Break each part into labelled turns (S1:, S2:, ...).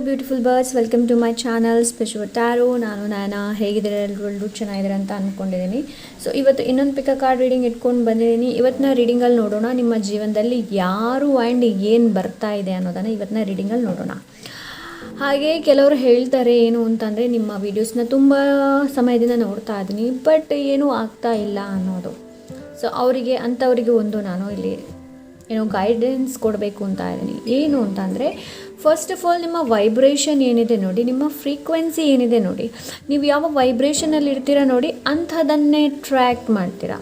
S1: Beautiful birds, welcome to my channel special tarot. ನಾನು ಹೇಗಿದ್ದಾರೆ ಎಲ್ಲರೂ ಚೆನ್ನಾಗಿದ್ದಾರೆ ಅಂತ ಅಂದ್ಕೊಂಡಿದ್ದೀನಿ. ಸೊ ಇವತ್ತು ಇನ್ನೊಂದು ಪಿಕ್ ಕಾರ್ಡ್ ರೀಡಿಂಗ್ ಇಟ್ಕೊಂಡು ಬಂದಿದ್ದೀನಿ. ಇವತ್ತಿನ ರೀಡಿಂಗಲ್ಲಿ ನೋಡೋಣ ನಿಮ್ಮ ಜೀವನದಲ್ಲಿ ಯಾರು ಆ್ಯಂಡ್ ಏನು ಬರ್ತಾ ಇದೆ ಅನ್ನೋದನ್ನು ಇವತ್ತಿನ ರೀಡಿಂಗಲ್ಲಿ ನೋಡೋಣ. ಹಾಗೆ ಕೆಲವರು ಹೇಳ್ತಾರೆ ಏನು ಅಂತಂದರೆ, ನಿಮ್ಮ ವೀಡಿಯೋಸ್ನ ತುಂಬ ಸಮಯದಿಂದ ನೋಡ್ತಾ ಇದ್ದೀನಿ ಬಟ್ ಏನೂ ಆಗ್ತಾ ಇಲ್ಲ ಅನ್ನೋದು. ಸೊ ಅಂಥವರಿಗೆ ನಾನು ಇಲ್ಲಿ ಗೈಡೆನ್ಸ್ ಕೊಡಬೇಕು ಅಂತ ಇದ್ದೀನಿ. ಏನು ಅಂತಂದರೆ, ಫಸ್ಟ್ ಆಫ್ ಆಲ್ ನಿಮ್ಮ ವೈಬ್ರೇಷನ್ ಏನಿದೆ ನೋಡಿ, ನಿಮ್ಮ ಫ್ರೀಕ್ವೆನ್ಸಿ ಏನಿದೆ ನೋಡಿ, ನೀವು ಯಾವ ವೈಬ್ರೇಷನಲ್ಲಿ ಇರ್ತೀರ ನೋಡಿ ಅಂಥದನ್ನೇ ಟ್ರ್ಯಾಕ್ ಮಾಡ್ತೀರಾ.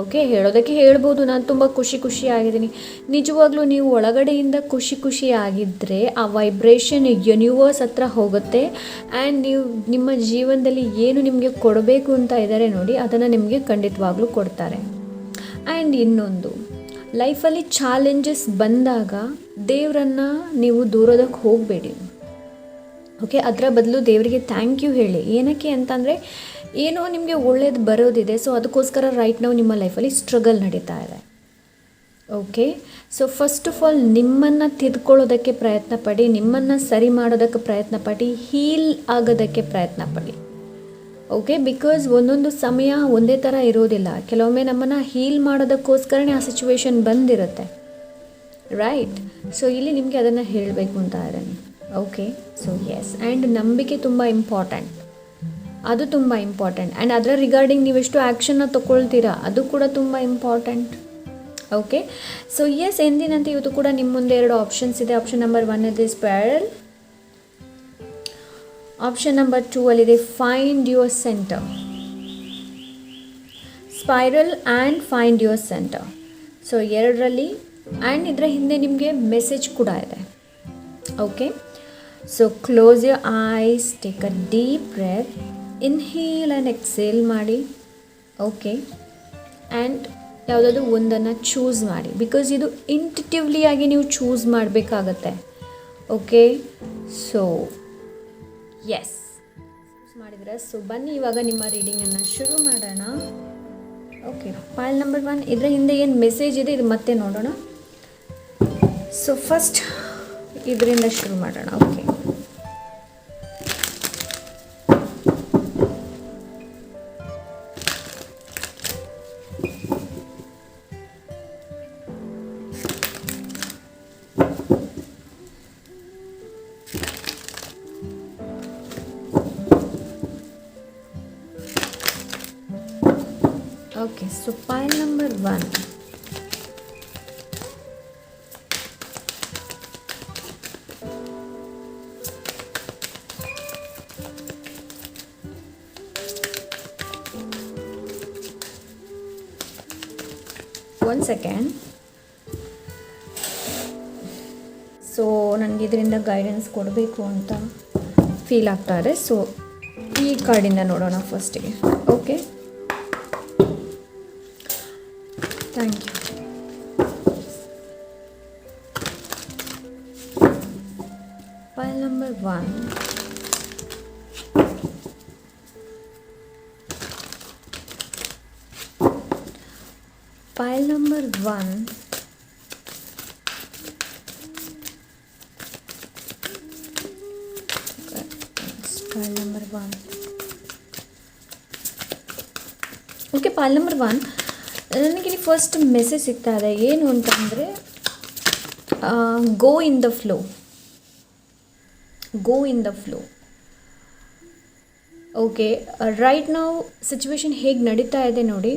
S1: ಓಕೆ, ಹೇಳೋದಕ್ಕೆ ಹೇಳ್ಬೋದು ನಾನು ತುಂಬ ಖುಷಿಯಾಗಿದ್ದೀನಿ. ನಿಜವಾಗ್ಲೂ ನೀವು ಒಳಗಡೆಯಿಂದ ಖುಷಿಯಾಗಿದ್ದರೆ ಆ ವೈಬ್ರೇಷನ್ ಯೂನಿವರ್ಸ್ ಹತ್ರ ಹೋಗುತ್ತೆ ಆ್ಯಂಡ್ ನೀವು ನಿಮ್ಮ ಜೀವನದಲ್ಲಿ ಏನು ನಿಮಗೆ ಕೊಡಬೇಕು ಅಂತ ಇದ್ದಾರೆ ನೋಡಿ ಅದನ್ನು ನಿಮಗೆ ಖಂಡಿತವಾಗ್ಲೂ ಕೊಡ್ತಾರೆ. ಆ್ಯಂಡ್ ಇನ್ನೊಂದು, ಲೈಫಲ್ಲಿ ಚಾಲೆಂಜಸ್ ಬಂದಾಗ ದೇವರನ್ನು ನೀವು ದೂರೋದಕ್ಕೆ ಹೋಗಬೇಡಿ. ಓಕೆ, ಅದರ ಬದಲು ದೇವರಿಗೆ ಥ್ಯಾಂಕ್ ಯು ಹೇಳಿ. ಏನಕ್ಕೆ ಅಂತಂದರೆ, ಏನೋ ನಿಮಗೆ ಒಳ್ಳೇದು ಬರೋದಿದೆ, ಸೊ ಅದಕ್ಕೋಸ್ಕರ ರೈಟ್ ನಾವು ನಿಮ್ಮ ಲೈಫಲ್ಲಿ ಸ್ಟ್ರಗಲ್ ನಡೀತಾ ಇದೆ. Okay, so first of all ನಿಮ್ಮನ್ನು ತಿದ್ಕೊಳ್ಳೋದಕ್ಕೆ ಪ್ರಯತ್ನ ಪಡಿ, ನಿಮ್ಮನ್ನು ಸರಿ ಮಾಡೋದಕ್ಕೆ ಪ್ರಯತ್ನ ಪಡಿ, ಹೀಲ್ ಆಗೋದಕ್ಕೆ ಪ್ರಯತ್ನ ಪಡಿ. ಓಕೆ, ಬಿಕಾಸ್ ಒಂದೊಂದು ಸಮಯ ಒಂದೇ ಥರ ಇರೋದಿಲ್ಲ. ಕೆಲವೊಮ್ಮೆ ನಮ್ಮನ್ನು ಹೀಲ್ ಮಾಡೋದಕ್ಕೋಸ್ಕರನೇ ಆ ಸಿಚುವೇಶನ್ ಬಂದಿರುತ್ತೆ, ರೈಟ್? ಸೊ ಇಲ್ಲಿ ನಿಮಗೆ ಅದನ್ನು ಹೇಳಬೇಕು ಅಂತ ಇದ್ದೀನಿ. ಓಕೆ, ಸೊ ಎಸ್, ಆ್ಯಂಡ್ ನಂಬಿಕೆ ತುಂಬ ಇಂಪಾರ್ಟೆಂಟ್, ಅದು ತುಂಬ ಇಂಪಾರ್ಟೆಂಟ್. ಆ್ಯಂಡ್ ಅದರ ರಿಗಾರ್ಡಿಂಗ್ ನೀವೆಷ್ಟು ಆ್ಯಕ್ಷನ್ನ ತೊಗೊಳ್ತೀರಾ ಅದು ಕೂಡ ತುಂಬ ಇಂಪಾರ್ಟೆಂಟ್. ಓಕೆ, ಸೊ ಎಸ್, ಎಂದಿನಂತೆ ಇವತ್ತು ಕೂಡ ನಿಮ್ಮ ಮುಂದೆ 2 ಆಪ್ಷನ್ಸ್ ಇದೆ. ಆಪ್ಷನ್ ನಂಬರ್ 1 ಇದೆ ಸ್ಪೈರಲ್, ಆಪ್ಷನ್ ನಂಬರ್ 2 ಅಲ್ಲಿದೆ find your centre. Spiral and find your centre. So ಎರಡರಲ್ಲಿ, ಆ್ಯಂಡ್ ಇದರ ಹಿಂದೆ ನಿಮಗೆ ಮೆಸೇಜ್ ಕೂಡ ಇದೆ. Okay, so close your eyes, take a deep breath, inhale and exhale ಮಾಡಿ. ಓಕೆ, ಆ್ಯಂಡ್ ಯಾವುದಾದ್ರು ಒಂದನ್ನು ಚೂಸ್ ಮಾಡಿ, ಬಿಕಾಸ್ ಇದು ಇಂಟ್ಯೂಟಿವ್ಲಿ ಆಗಿ ನೀವು ಚೂಸ್ ಮಾಡಬೇಕಾಗತ್ತೆ. ಓಕೆ, ಸೊ ಎಸ್ ಮಾಡಿದರೆ, ಸೊ ಬನ್ನಿ ಇವಾಗ ನಿಮ್ಮ ರೀಡಿಂಗನ್ನು ಶುರು ಮಾಡೋಣ. ಓಕೆ, ಫೈಲ್ ನಂಬರ್ 1, ಇದರ ಹಿಂದೆ ಏನು ಮೆಸೇಜ್ ಇದೆ ಇದು ಮತ್ತೆ ನೋಡೋಣ. ಸೊ ಫಸ್ಟ್ ಇದರಿಂದ ಶುರು ಮಾಡೋಣ. Okay, okay, so pile number 1. One second. So ನನಗೆ ಇದರಿಂದ ಗೈಡೆನ್ಸ್ ಕೊಡಬೇಕು ಅಂತ ಫೀಲ್ ಆಗ್ತಾ ಇದೆ. ಸೊ ಈ ಕಾರ್ಡಿಂದ ನೋಡೋಣ ಫಸ್ಟಿಗೆ. Okay, thank you. File number 1. File number 1. File number 1. Okay, file number 1 ನನಗೆ ಫಸ್ಟ್ ಮೆಸೇಜ್ ಸಿಗ್ತಾ ಇದೆ. ಏನು ಅಂತಂದರೆ, go in the flow. Okay, right ನಾವು ಸಿಚುವೇಶನ್ ಹೇಗೆ ನಡೀತಾ ಇದೆ ನೋಡಿ,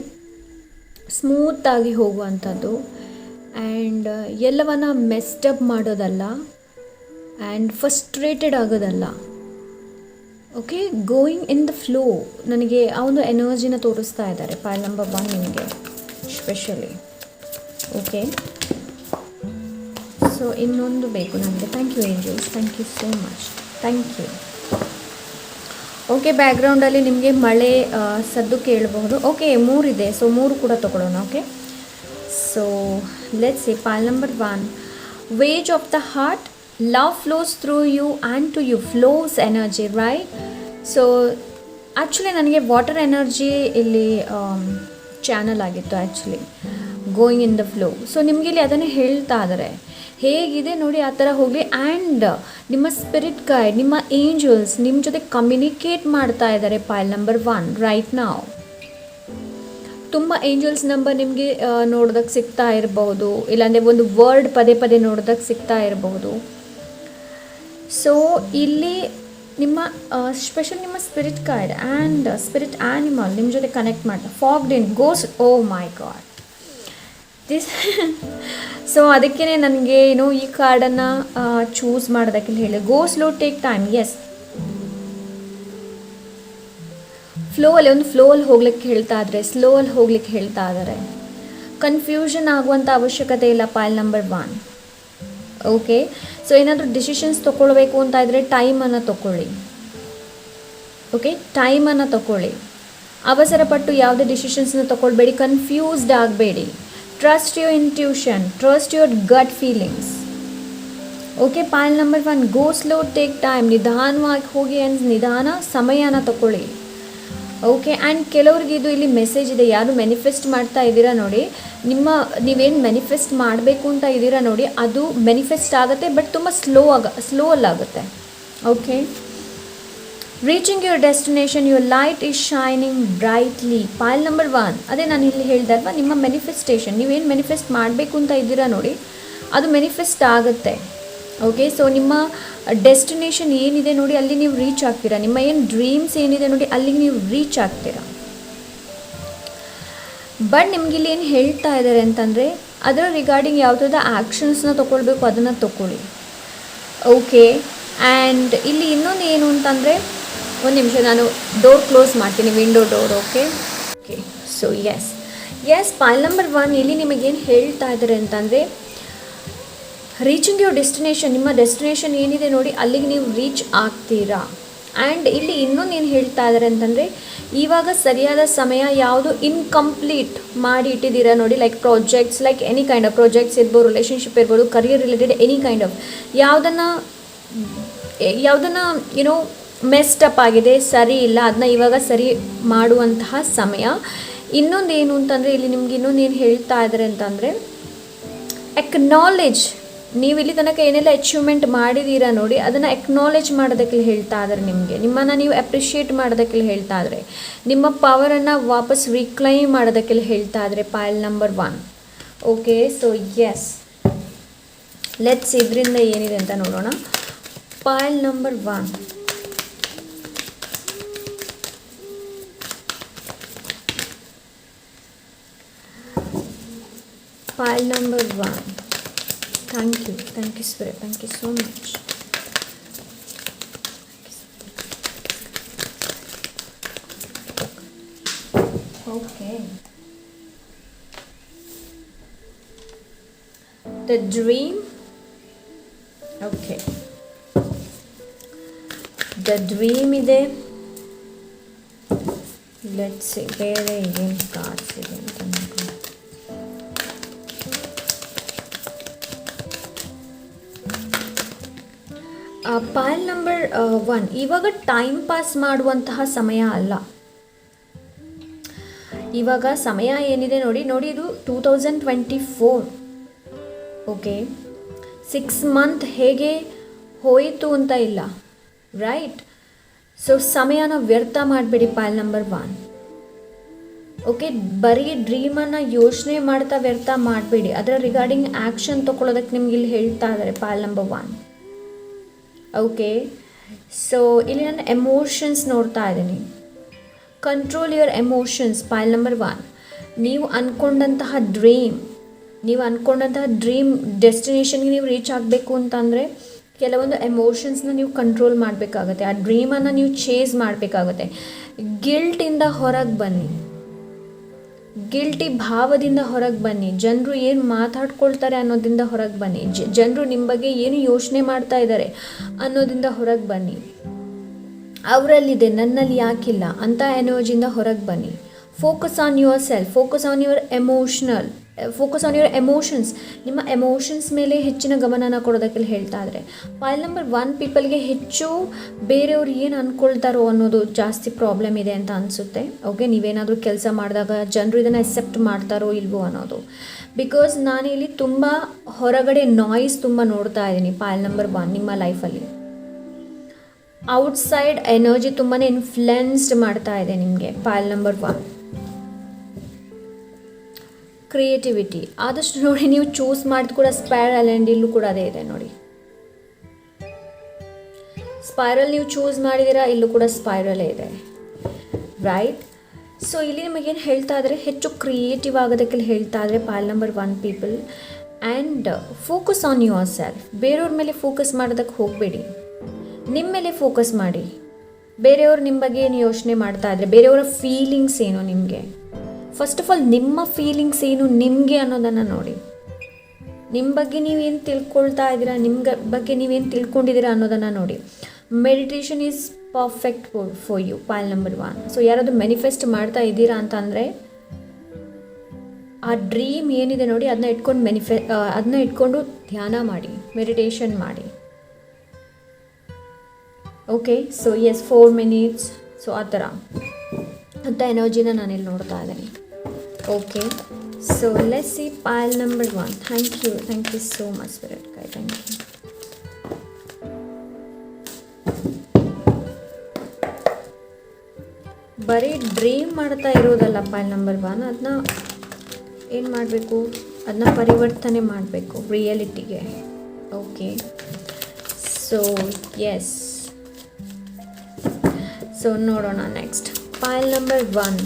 S1: ಸ್ಮೂತಾಗಿ ಹೋಗುವಂಥದ್ದು ಆ್ಯಂಡ್ ಎಲ್ಲವನ್ನ ಮೆಸ್ಟಪ್ ಮಾಡೋದಲ್ಲ ಆ್ಯಂಡ್ ಫಸ್ಟ್ರೇಟೆಡ್ ಆಗೋದಲ್ಲ. Okay, going in the flow, ನನಗೆ ಆ ಒಂದು ಎನರ್ಜಿನ ತೋರಿಸ್ತಾ ಇದ್ದಾರೆ ಫೈಲ್ ನಂಬರ್ 1 ನಿಮಗೆ ಸ್ಪೆಷಲಿ. ಓಕೆ, ಸೊ ಇನ್ನೊಂದು ಬೇಕು ನನಗೆ. Thank you angels, thank you so much, thank you. Okay, ಬ್ಯಾಕ್ಗ್ರೌಂಡಲ್ಲಿ ನಿಮಗೆ ಮಳೆ ಸದ್ದು ಕೇಳಬಹುದು. ಓಕೆ, 3 ಇದೆ, ಸೊ 3 ಕೂಡ ತೊಗೊಳ್ಳೋಣ. Okay, so let's see file number 1. Ways of the heart, love flows through you and to you flows energy, right? So actually ನನಗೆ water energy ಇಲ್ಲಿ ಚಾನಲ್ ಆಗಿತ್ತು actually, going in the flow. So ನಿಮಗೆ ಇಲ್ಲಿ ಅದನ್ನೇ ಹೇಳ್ತಾ ಇದ್ದಾರೆ, ಹೇಗಿದೆ ನೋಡಿ ಆ ಥರ ಹೋಗಲಿ. ಆ್ಯಂಡ್ ನಿಮ್ಮ ಸ್ಪಿರಿಟ್ ಗೈಡ್, ನಿಮ್ಮ ಏಂಜಲ್ಸ್ ನಿಮ್ಮ ಜೊತೆ ಕಮ್ಯುನಿಕೇಟ್ ಮಾಡ್ತಾ ಇದ್ದಾರೆ ಪೈಲ್ ನಂಬರ್ 1 ರೈಟ್ ನಾವು. ತುಂಬ ಏಂಜಲ್ಸ್ ನಂಬರ್ ನಿಮಗೆ ನೋಡೋದಕ್ಕೆ ಸಿಗ್ತಾ ಇರಬಹುದು, ಇಲ್ಲಾಂದರೆ ಒಂದು ವರ್ಡ್ ಪದೇ ಪದೇ ನೋಡೋದಕ್ಕೆ ಸಿಗ್ತಾ ಇರಬಹುದು. ಸೊ ಇಲ್ಲಿ ನಿಮ್ಮ ಸ್ಪೆಷಲ್ ನಿಮ್ಮ spirit guide and spirit animal ನಿಮ್ಮ ಜೊತೆ ಕನೆಕ್ಟ್ ಮಾಡ್ತಾರೆ. Fogged in ghost, oh my God this. So ಅದಕ್ಕೇ ನನಗೆ ಈ ಕಾರ್ಡನ್ನು ಚೂಸ್ ಮಾಡೋದಕ್ಕೆ ಹೇಳಿ. Go slow, take time. Yes, ಒಂದು ಫ್ಲೋ ಅಲ್ಲಿ ಹೋಗ್ಲಿಕ್ಕೆ ಹೇಳ್ತಾ ಇದ್ದಾರೆ, ಸ್ಲೋ ಅಲ್ಲಿ ಹೋಗ್ಲಿಕ್ಕೆ ಹೇಳ್ತಾ ಇದ್ದಾರೆ. ಕನ್ಫ್ಯೂಷನ್ ಆಗುವಂಥ ಅವಶ್ಯಕತೆ ಇಲ್ಲ ಪೈಲ್ ನಂಬರ್ 1. ಓಕೆ, ಸೊ ಏನಾದರೂ ಡಿಸಿಷನ್ಸ್ ತೊಗೊಳ್ಬೇಕು ಅಂತ ಇದ್ದರೆ ಟೈಮನ್ನು ತೊಗೊಳ್ಳಿ. ಓಕೆ, ಟೈಮನ್ನು ತೊಗೊಳ್ಳಿ. ಅವಸರಪಟ್ಟು ಯಾವುದೇ ಡಿಸಿಷನ್ಸ್ನ ತೊಗೊಳ್ಬೇಡಿ, ಕನ್ಫ್ಯೂಸ್ಡ್ ಆಗಬೇಡಿ. Trust your intuition, trust your gut feelings. Okay, pile number 1 go slow, take time. ನಿಧಾನವಾಗಿ ಹೋಗಿ ನಿಧಾನ ಸಮಯನ ತೊಗೊಳ್ಳಿ. ಓಕೆ, ಆ್ಯಂಡ್ ಕೆಲವ್ರಿಗೆ ಇದು ಇಲ್ಲಿ ಮೆಸೇಜ್ ಇದೆ. ಯಾರು ಮ್ಯಾನಿಫೆಸ್ಟ್ ಮಾಡ್ತಾ ಇದ್ದೀರಾ ನೋಡಿ, ನೀವೇನು ಮ್ಯಾನಿಫೆಸ್ಟ್ ಮಾಡಬೇಕು ಅಂತ ಇದ್ದೀರಾ ನೋಡಿ, ಅದು ಮ್ಯಾನಿಫೆಸ್ಟ್ ಆಗುತ್ತೆ, ಬಟ್ ತುಂಬ ಸ್ಲೋ ಅಲ್ಲಾಗುತ್ತೆ. Okay, reaching your destination, your light is shining brightly. Pile number 1 ಅದೇ ನಾನು ಇಲ್ಲಿ ಹೇಳ್ದೆ ಅಲ್ವಾ, ನಿಮ್ಮ ಮ್ಯಾನಿಫೆಸ್ಟೇಷನ್, ನೀವೇನು ಮ್ಯಾನಿಫೆಸ್ಟ್ ಮಾಡಬೇಕು ಅಂತ ಇದ್ದೀರಾ ನೋಡಿ, ಅದು ಮ್ಯಾನಿಫೆಸ್ಟ್ ಆಗುತ್ತೆ. ಓಕೆ, ಸೊ ನಿಮ್ಮ ಡೆಸ್ಟಿನೇಷನ್ ಏನಿದೆ ನೋಡಿ ಅಲ್ಲಿ ನೀವು ರೀಚ್ ಆಗ್ತೀರಾ. ನಿಮ್ಮ ಏನು ಡ್ರೀಮ್ಸ್ ಏನಿದೆ ನೋಡಿ ಅಲ್ಲಿಗೆ ನೀವು ರೀಚ್ ಆಗ್ತೀರಾ. ಬಟ್ ನಿಮ್ಗೆ ಇಲ್ಲಿ ಏನು ಹೇಳ್ತಾ ಇದ್ದಾರೆ ಅಂತಂದರೆ, ಅದರ ರಿಗಾರ್ಡಿಂಗ್ ಯಾವುದಾದ ಆ್ಯಕ್ಷನ್ಸ್ನ ತೊಗೊಳ್ಬೇಕು ಅದನ್ನು ತೊಗೊಳ್ಳಿ. ಓಕೆ, ಆ್ಯಂಡ್ ಇಲ್ಲಿ ಇನ್ನೊಂದು ಏನು ಅಂತಂದರೆ, ಒಂದು ನಿಮಿಷ ನಾನು ಡೋರ್ ಕ್ಲೋಸ್ ಮಾಡ್ತೀನಿ, window door. Okay, so yes pile number 1 ಇಲ್ಲಿ ನಿಮಗೇನು ಹೇಳ್ತಾ ಇದ್ದಾರೆ ಅಂತಂದರೆ, ರೀಚಿಂಗ್ ಯುವರ್ ಡೆಸ್ಟಿನೇಷನ್, ನಿಮ್ಮ ಡೆಸ್ಟಿನೇಷನ್ ಏನಿದೆ ನೋಡಿ ಅಲ್ಲಿಗೆ ನೀವು ರೀಚ್ ಆಗ್ತೀರಾ. ಆ್ಯಂಡ್ ಇಲ್ಲಿ ಇನ್ನೊಂದು ಏನು ಹೇಳ್ತಾ ಇದ್ದಾರೆ ಅಂತಂದರೆ, ಇವಾಗ ಸರಿಯಾದ ಸಮಯ ಯಾವುದು ಇನ್ಕಂಪ್ಲೀಟ್ ಮಾಡಿ ಇಟ್ಟಿದ್ದೀರಾ ನೋಡಿ, like projects, like any kind of projects ಇರ್ಬೋದು, ರಿಲೇಷನ್ಶಿಪ್ ಇರ್ಬೋದು, career related any kind of ಯಾವುದನ್ನು ಮೆಸ್ಡ್ ಅಪ್ ಆಗಿದೆ, ಸರಿ ಇಲ್ಲ, ಅದನ್ನ ಇವಾಗ ಸರಿ ಮಾಡುವಂತಹ ಸಮಯ. ಇನ್ನೊಂದು ಏನು ಅಂತಂದರೆ, ಇಲ್ಲಿ ನಿಮ್ಗೆ ಇನ್ನೊಂದು ಏನು ಹೇಳ್ತಾ ಇದ್ದಾರೆ ಅಂತಂದರೆ, ಎಕ್ನಾಲೇಜ್, ನೀವು ಇಲ್ಲಿ ತನಕ ಏನೆಲ್ಲ ಅಚೀವ್ಮೆಂಟ್ ಮಾಡಿದ್ದೀರಾ ನೋಡಿ ಅದನ್ನು ಎಕ್ನಾಲೇಜ್ ಮಾಡೋದಕ್ಕೆ ಹೇಳ್ತಾ ಇದ್ದಾರೆ. ನಿಮ್ಮನ್ನು ನೀವು ಅಪ್ರಿಷಿಯೇಟ್ ಮಾಡೋದಕ್ಕೆ ಹೇಳ್ತಾ ಇದ್ದಾರೆ. ನಿಮ್ಮ ಪವರನ್ನು ವಾಪಸ್ ರಿಕ್ಲೈಮ್ ಮಾಡೋದಕ್ಕೆ ಹೇಳ್ತಾ ಇದ್ದಾರೆ pile number 1. Okay, so yes, let's ಇದರಿಂದ ಏನಿದೆ ಅಂತ ನೋಡೋಣ. Pile number 1, pile number 1. Thank you Spirit, thank you so much. Okay, the dream. Okay, the dream ide. Let's see where again cards again. ಪೈಲ್ number 1 ಇವಾಗ time pass ಮಾಡುವಂತಹ ಸಮಯ ಅಲ್ಲ. ಇವಾಗ ಸಮಯ ಏನಿದೆ ನೋಡಿ ಇದು 2024. ಓಕೆ, 6 ಮಂತ್ ಹೇಗೆ ಹೋಯಿತು ಅಂತ ಇಲ್ಲ, ರೈಟ್? ಸೊ ಸಮಯನ ವ್ಯರ್ಥ ಮಾಡಬೇಡಿ ಪೈಲ್ ನಂಬರ್ 1. ಓಕೆ, ಬರೀ ಡ್ರೀಮನ್ನು ಯೋಚನೆ ಮಾಡ್ತಾ ವ್ಯರ್ಥ ಮಾಡಬೇಡಿ, ಅದರ ರಿಗಾರ್ಡಿಂಗ್ ಆ್ಯಕ್ಷನ್ ತೊಗೊಳೋದಕ್ಕೆ ನಿಮ್ಗೆ ಇಲ್ಲಿ ಹೇಳ್ತಾ ಇದ್ದಾರೆ ಪೈಲ್ ನಂಬರ್ 1. ಓಕೆ, ಸೊ ಇಲ್ಲಿ ನಾನು ಎಮೋಷನ್ಸ್ ನೋಡ್ತಾ ಇದ್ದೀನಿ. Control your emotions ಪೈಲ್ number 1. ನೀವು ಅಂದ್ಕೊಂಡಂತಹ ಡ್ರೀಮ್ ಡೆಸ್ಟಿನೇಷನ್ಗೆ ನೀವು ರೀಚ್ ಆಗಬೇಕು ಅಂತಂದರೆ ಕೆಲವೊಂದು ಎಮೋಷನ್ಸ್ನ ನೀವು ಕಂಟ್ರೋಲ್ ಮಾಡಬೇಕಾಗತ್ತೆ. ಆ ಡ್ರೀಮನ್ನು ನೀವು ಚೇಸ್ ಮಾಡಬೇಕಾಗತ್ತೆ. ಗಿಲ್ಟಿಂದ ಹೊರಗೆ ಬನ್ನಿ, ಗಿಲ್ಟಿ ಭಾವದಿಂದ ಹೊರಗೆ ಬನ್ನಿ. ಜನರು ಏನು ಮಾತಾಡ್ಕೊಳ್ತಾರೆ ಅನ್ನೋದ್ರಿಂದ ಹೊರಗೆ ಬನ್ನಿ. ಜನರು ನಿಮ್ಮ ಬಗ್ಗೆ ಏನು ಯೋಚನೆ ಮಾಡ್ತಾ ಇದ್ದಾರೆ ಅನ್ನೋದ್ರಿಂದ ಹೊರಗೆ ಬನ್ನಿ. ಅವರಲ್ಲಿದೆ, ನನ್ನಲ್ಲಿ ಯಾಕಿಲ್ಲ ಅಂತ ಎನರ್ಜಿಯಿಂದ ಹೊರಗೆ ಬನ್ನಿ. Focus on your self, focus on your emotions. ನಿಮ್ಮ ಎಮೋಷನ್ಸ್ ಮೇಲೆ ಹೆಚ್ಚಿನ ಗಮನನ ಕೊಡೋದಕ್ಕೆ ಹೇಳ್ತಾ ಇದ್ದಾರೆ. ಪೈಲ್ ನಂಬರ್ 1 ಪೀಪಲ್ಗೆ ಹೆಚ್ಚು ಬೇರೆಯವ್ರು ಏನು ಅಂದ್ಕೊಳ್ತಾರೋ ಅನ್ನೋದು ಜಾಸ್ತಿ ಪ್ರಾಬ್ಲಮ್ ಇದೆ ಅಂತ ಅನಿಸುತ್ತೆ. ಓಕೆ, ನೀವೇನಾದರೂ ಕೆಲಸ ಮಾಡಿದಾಗ ಜನರು ಇದನ್ನು ಅಕ್ಸೆಪ್ಟ್ ಮಾಡ್ತಾರೋ ಇಲ್ವೋ ಅನ್ನೋದು. ಬಿಕಾಸ್ ನಾನಿಲ್ಲಿ ತುಂಬ ಹೊರಗಡೆ ನಾಯ್ಸ್ ತುಂಬ ನೋಡ್ತಾ ಇದ್ದೀನಿ ಪಾಯಲ್ ನಂಬರ್ 1 ನಿಮ್ಮ ಲೈಫಲ್ಲಿ. ಔಟ್ಸೈಡ್ ಎನರ್ಜಿ ತುಂಬಾ ಇನ್ಫ್ಲುಯೆನ್ಸ್ಡ್ ಮಾಡ್ತಾ ಇದೆ ನಿಮಗೆ ಪಾಯಲ್ ನಂಬರ್ 1. ಕ್ರಿಯೇಟಿವಿಟಿ ಆದಷ್ಟು ನೋಡಿ ನೀವು ಚೂಸ್ ಮಾಡಿದ ಕೂಡ ಸ್ಪೈರಲ್ ಆ್ಯಂಡ್ ಇಲ್ಲೂ ಕೂಡ ಅದೇ ಇದೆ ನೋಡಿ. ಸ್ಪೈರಲ್ ನೀವು ಚೂಸ್ ಮಾಡಿದ್ದೀರಾ, ಇಲ್ಲೂ ಕೂಡ ಸ್ಪೈರಲೇ ಇದೆ, ರೈಟ್. ಸೊ ಇಲ್ಲಿ ನಿಮಗೇನು ಹೇಳ್ತಾ ಇದ್ದಾರೆ, ಹೆಚ್ಚು ಕ್ರಿಯೇಟಿವ್ ಆಗೋದಕ್ಕೆ ಹೇಳ್ತಾ ಇದ್ದಾರೆ Payal number 1 people. And focus on your self. ಬೇರೆಯವ್ರ ಮೇಲೆ ಫೋಕಸ್ ಮಾಡೋದಕ್ಕೆ ಹೋಗಬೇಡಿ, ನಿಮ್ಮ ಮೇಲೆ ಫೋಕಸ್ ಮಾಡಿ. ಬೇರೆಯವ್ರು ನಿಮ್ಮ ಬಗ್ಗೆ ಏನು ಯೋಚನೆ ಮಾಡ್ತಾ ಇದ್ದಾರೆ, ಬೇರೆಯವರ ಫೀಲಿಂಗ್ಸ್ ಏನು ನಿಮಗೆ, ಫಸ್ಟ್ ಆಫ್ ಆಲ್ ನಿಮ್ಮ ಫೀಲಿಂಗ್ಸ್ ಏನು ನಿಮಗೆ ಅನ್ನೋದನ್ನು ನೋಡಿ. ನಿಮ್ಮ ಬಗ್ಗೆ ನೀವೇನು ತಿಳ್ಕೊಳ್ತಾ ಇದ್ದೀರಾ, ನಿಮ್ಮ ಬಗ್ಗೆ ನೀವೇನು ತಿಳ್ಕೊಂಡಿದ್ದೀರಾ ಅನ್ನೋದನ್ನು ನೋಡಿ. Meditation is perfect for you pile number 1. So ಯಾರಾದರೂ ಮ್ಯಾನಿಫೆಸ್ಟ್ ಮಾಡ್ತಾ ಇದ್ದೀರಾ ಅಂತಂದರೆ ಆ ಡ್ರೀಮ್ ಏನಿದೆ ನೋಡಿ ಅದನ್ನ ಇಟ್ಕೊಂಡು ಧ್ಯಾನ ಮಾಡಿ, ಮೆಡಿಟೇಷನ್ ಮಾಡಿ. Okay, so 4 minutes. ಸೊ ಆ ಥರ ಅಂಥ ಎನರ್ಜಿನ ನಾನಿಲ್ಲಿ ನೋಡ್ತಾ ಇದ್ದೀನಿ. Okay, so let's see pile number 1. Thank you so much spirit guide, thank you. ಬರೀ ಡ್ರೀಮ್ ಮಾಡ್ತಾ ಇರೋದಲ್ಲ ಪಾಯಲ್ ನಂಬರ್ 1, ಅದನ್ನ ಏನು ಮಾಡಬೇಕು, ಅದನ್ನ ಪರಿವರ್ತನೆ ಮಾಡಬೇಕು ರಿಯಾಲಿಟಿಗೆ. ಓಕೆ, ಸೊ ಎಸ್, ಸೊ ನೋಡೋಣ next Payal number 1.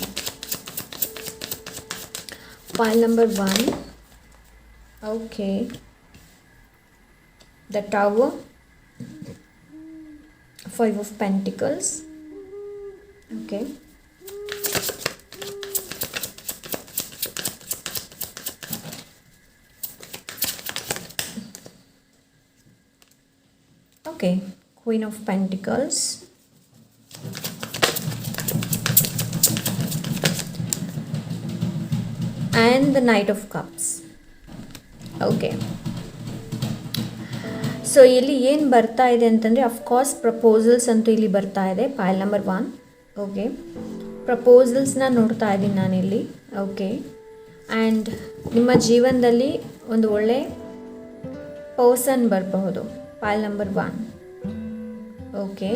S1: Pile number 1. Okay, the Tower, 5 of Pentacles. Okay, okay, Queen of Pentacles. And the Knight of Cups. Okay, so ಇಲ್ಲಿ ಏನು ಬರ್ತಾ ಇದೆ ಅಂತಂದರೆ, ಅಫ್ಕೋರ್ಸ್ ಪ್ರಪೋಸಲ್ಸ್ ಅಂತೂ ಇಲ್ಲಿ ಬರ್ತಾ ಇದೆ ಪಾಯಲ್ ನಂಬರ್ 1. ಓಕೆ, ಪ್ರಪೋಸಲ್ಸ್ನ ನೋಡ್ತಾ ಇದ್ದೀನಿ ನಾನಿಲ್ಲಿ. ಓಕೆ, ಆ್ಯಂಡ್ ನಿಮ್ಮ ಜೀವನದಲ್ಲಿ ಒಂದು ಒಳ್ಳೆ ಪರ್ಸನ್ ಬರಬಹುದು ಪಾಯಲ್ ನಂಬರ್ 1. ಓಕೆ,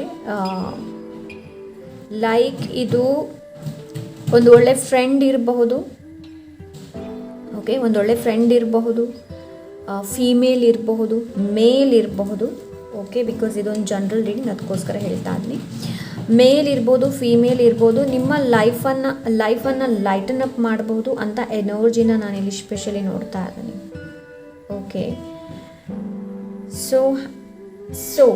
S1: ಲೈಕ್ ಇದು ಒಂದು ಒಳ್ಳೆ ಫ್ರೆಂಡ್ ಇರಬಹುದು. ಓಕೆ, ಒಂದೊಳ್ಳೆ ಫ್ರೆಂಡ್ ಇರಬಹುದು, ಫೀಮೇಲ್ ಇರಬಹುದು, ಮೇಲ್ ಇರಬಹುದು. ಓಕೆ, ಬಿಕಾಸ್ ಇದೊಂದು ಜನರಲ್ ರೀಡಿಂಗ್, ಅದಕ್ಕೋಸ್ಕರ ಹೇಳ್ತಾ ಇದ್ದೀನಿ. ಮೇಲ್ ಇರ್ಬೋದು, ಫೀಮೇಲ್ ಇರ್ಬೋದು, ನಿಮ್ಮ ಲೈಫನ್ನು ಲೈಟನ್ ಅಪ್ ಮಾಡಬಹುದು ಅಂತ ಎನರ್ಜಿನ ನಾನಿಲ್ಲಿ ಸ್ಪೆಷಲಿ ನೋಡ್ತಾ ಇದ್ದೀನಿ. Okay, so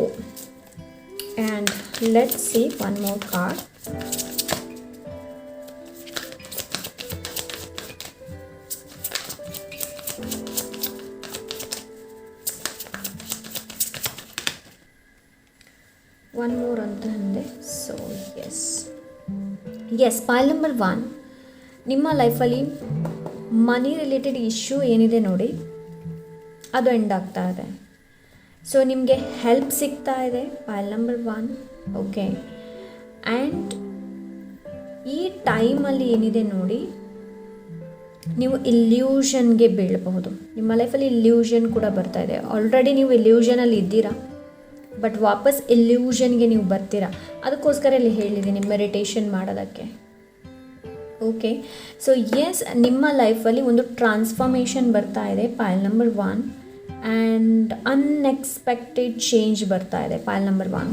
S1: and let's see one more card. One more ಅಂತ ಅಂದೆ. ಸೊ ಎಸ್ ಪಾಯಲ್ ನಂಬರ್ 1, ನಿಮ್ಮ ಲೈಫಲ್ಲಿ ಮನಿ ರಿಲೇಟೆಡ್ ಇಶ್ಯೂ ಏನಿದೆ ನೋಡಿ ಅದು ಎಂಡ್ ಆಗ್ತಾ ಇದೆ. ಸೊ ನಿಮಗೆ ಹೆಲ್ಪ್ ಸಿಗ್ತಾ ಇದೆ ಪಾಯಲ್ ನಂಬರ್ 1. ಓಕೆ, ಆ್ಯಂಡ್ ಈ ಟೈಮಲ್ಲಿ ಏನಿದೆ ನೋಡಿ, ನೀವು ಇಲ್ಯೂಷನ್ಗೆ ಬೀಳಬಹುದು. ನಿಮ್ಮ ಲೈಫಲ್ಲಿ ಇಲ್ಯೂಷನ್ ಕೂಡ ಬರ್ತಾ ಇದೆ. ಆಲ್ರೆಡಿ ನೀವು ಇಲ್ಯೂಷನಲ್ಲಿ ಇದ್ದೀರಾ, ಬಟ್ ವಾಪಸ್ ಇಲ್ಯೂಷನ್ಗೆ ನೀವು ಬರ್ತೀರಾ. ಅದಕ್ಕೋಸ್ಕರ ಇಲ್ಲಿ ಹೇಳಿದ್ದೀನಿ ಮೆಡಿಟೇಷನ್ ಮಾಡೋದಕ್ಕೆ. ಓಕೆ, ಸೊ ಎಸ್, ನಿಮ್ಮ ಲೈಫಲ್ಲಿ ಒಂದು ಟ್ರಾನ್ಸ್ಫಾರ್ಮೇಷನ್ ಬರ್ತಾ ಇದೆ pile number 1. And unexpected change ಬರ್ತಾ ಇದೆ pile number 1.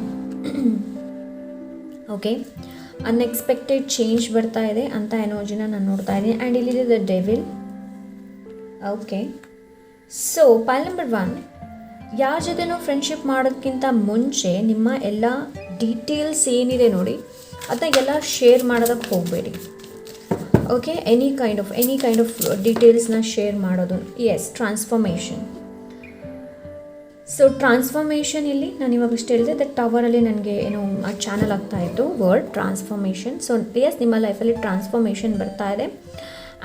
S1: Okay, unexpected change ಬರ್ತಾ ಇದೆ ಅಂತ ಎನರ್ಜಿನ ನಾನು ನೋಡ್ತಾ ಇದ್ದೀನಿ. ಆ್ಯಂಡ್ ಇಲ್ಲಿದೆ the devil. Okay, so Payal number 1, ಯಾರ ಜೊತೆನೂ ಫ್ರೆಂಡ್ಶಿಪ್ ಮಾಡೋದಕ್ಕಿಂತ ಮುಂಚೆ ನಿಮ್ಮ ಎಲ್ಲ ಡೀಟೇಲ್ಸ್ ಏನಿದೆ ನೋಡಿ ಅದನ್ನ ಎಲ್ಲ ಶೇರ್ ಮಾಡೋದಕ್ಕೆ ಹೋಗಬೇಡಿ. ಓಕೆ, ಎನಿ ಕೈಂಡ್ ಆಫ್ ಡೀಟೇಲ್ಸ್ನ ಶೇರ್ ಮಾಡೋದು. Yes, transformation. ಸೊ ಟ್ರಾನ್ಸ್ಫಾರ್ಮೇಷನ್ ಇಲ್ಲಿ ನಾನು ಇವಾಗ ಇಷ್ಟು ಹೇಳಿದೆ, ದ ಟವರಲ್ಲಿ ನನಗೆ ಏನೋ ಚಾನಲ್ ಆಗ್ತಾ ಇತ್ತು ವರ್ಡ್ ಟ್ರಾನ್ಸ್ಫಾರ್ಮೇಷನ್. ಸೊ ಎಸ್, ನಿಮ್ಮ ಲೈಫಲ್ಲಿ ಟ್ರಾನ್ಸ್ಫಾರ್ಮೇಷನ್ ಬರ್ತಾ ಇದೆ.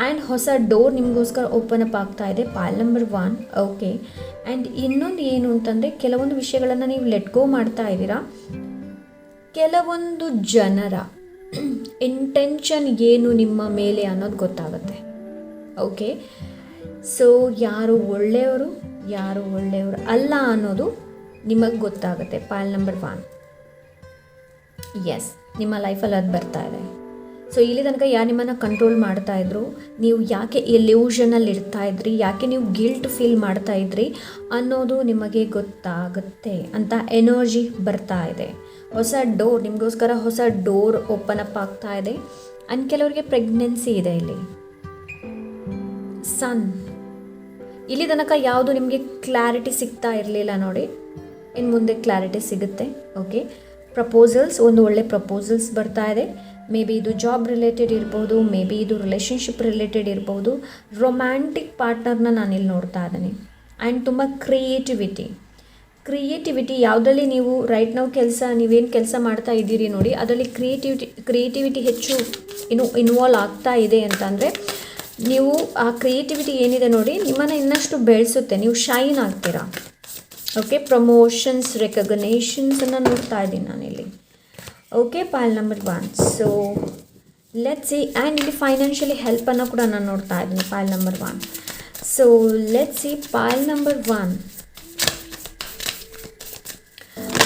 S1: ಆ್ಯಂಡ್ ಹೊಸ ಡೋರ್ ನಿಮಗೋಸ್ಕರ ಓಪನ್ ಅಪ್ ಆಗ್ತಾ ಇದೆ ಪಾಯಲ್ ನಂಬರ್ 1. ಓಕೆ, ಆ್ಯಂಡ್ ಇನ್ನೊಂದು ಏನು ಅಂತಂದರೆ, ಕೆಲವೊಂದು ವಿಷಯಗಳನ್ನು ನೀವು ಲೆಟ್ ಗೋ ಮಾಡ್ತಾ ಇದ್ದೀರಾ. ಕೆಲವೊಂದು ಜನರ ಇಂಟೆನ್ಷನ್ ಏನು ನಿಮ್ಮ ಮೇಲೆ ಅನ್ನೋದು ಗೊತ್ತಾಗುತ್ತೆ. ಓಕೆ, ಸೊ ಯಾರು ಒಳ್ಳೆಯವರು ಯಾರು ಒಳ್ಳೆಯವರು ಅಲ್ಲ ಅನ್ನೋದು ನಿಮಗೆ ಗೊತ್ತಾಗುತ್ತೆ. ಪಾಲ್ ನಂಬರ್ 1. ಎಸ್, ನಿಮ್ಮ ಲೈಫಲ್ಲಿ ಅದು ಬರ್ತಾ ಇದೆ. ಸೊ ಇಲ್ಲಿ ತನಕ ಯಾರು ನಿಮ್ಮನ್ನು ಕಂಟ್ರೋಲ್ ಮಾಡ್ತಾ ಇದ್ರು, ನೀವು ಯಾಕೆ ಎಲ್ಯೂಷನಲ್ಲಿ ಇರ್ತಾ ಇದ್ರಿ, ಯಾಕೆ ನೀವು ಗಿಲ್ಟ್ ಫೀಲ್ ಮಾಡ್ತಾ ಇದ್ರಿ ಅನ್ನೋದು ನಿಮಗೆ ಗೊತ್ತಾಗುತ್ತೆ ಅಂತ ಎನರ್ಜಿ ಬರ್ತಾ ಇದೆ. ಹೊಸ ಡೋರ್ ನಿಮಗೋಸ್ಕರ, ಹೊಸ ಡೋರ್ ಓಪನ್ ಅಪ್ ಆಗ್ತಾ ಇದೆ. ಆ್ಯಂಡ್ ಕೆಲವರಿಗೆ ಪ್ರೆಗ್ನೆನ್ಸಿ ಇದೆ. ಇಲ್ಲಿ ಸನ್, ಇಲ್ಲಿ ತನಕ ಯಾವುದು ನಿಮಗೆ ಕ್ಲಾರಿಟಿ ಸಿಗ್ತಾ ಇರಲಿಲ್ಲ ನೋಡಿ, ಇನ್ನು ಮುಂದೆ ಕ್ಲಾರಿಟಿ ಸಿಗುತ್ತೆ. ಓಕೆ, ಪ್ರಪೋಸಲ್ಸ್, ಒಂದು ಒಳ್ಳೆ ಪ್ರಪೋಸಲ್ಸ್ ಬರ್ತಾ ಇದೆ. ಮೇ ಬಿ ಇದು ಜಾಬ್ ರಿಲೇಟೆಡ್ ಇರ್ಬೋದು, ಮೇ ಬಿ ಇದು ರಿಲೇಷನ್ಶಿಪ್ ರಿಲೇಟೆಡ್ ಇರ್ಬೋದು. ರೊಮ್ಯಾಂಟಿಕ್ ಪಾರ್ಟ್ನರ್ನ ನಾನಿಲ್ಲಿ ನೋಡ್ತಾ ಇದ್ದೀನಿ. ಆ್ಯಂಡ್ ತುಂಬ ಕ್ರಿಯೇಟಿವಿಟಿ ಯಾವುದರಲ್ಲಿ ನೀವು ರೈಟ್ ನಾವು ನೀವೇನು ಕೆಲಸ ಮಾಡ್ತಾ ಇದ್ದೀರಿ ನೋಡಿ, ಅದರಲ್ಲಿ ಕ್ರಿಯೇಟಿವಿಟಿ ಹೆಚ್ಚು ಇನ್ವಾಲ್ವ್ ಆಗ್ತಾ ಇದೆ ಅಂತಂದರೆ, ನೀವು ಆ ಕ್ರಿಯೇಟಿವಿಟಿ ಏನಿದೆ ನೋಡಿ ನಿಮ್ಮನ್ನು ಇನ್ನಷ್ಟು ಬೆಳೆಸುತ್ತೆ, ನೀವು ಶೈನ್ ಆಗ್ತೀರಾ. ಓಕೆ, ಪ್ರಮೋಷನ್ಸ್, ರೆಕಗ್ನೇಷನ್ಸನ್ನು ನೋಡ್ತಾ ಇದ್ದೀನಿ ನಾನಿಲ್ಲಿ. Okay, pile number 1. So let's see. And ಇಲ್ಲಿ ಫೈನಾನ್ಷಿಯಲಿ ಹೆಲ್ಪನ್ನು ಕೂಡ ನಾನು ನೋಡ್ತಾ ಇದ್ದೀನಿ, pile number 1. So let's see, Pal number 1.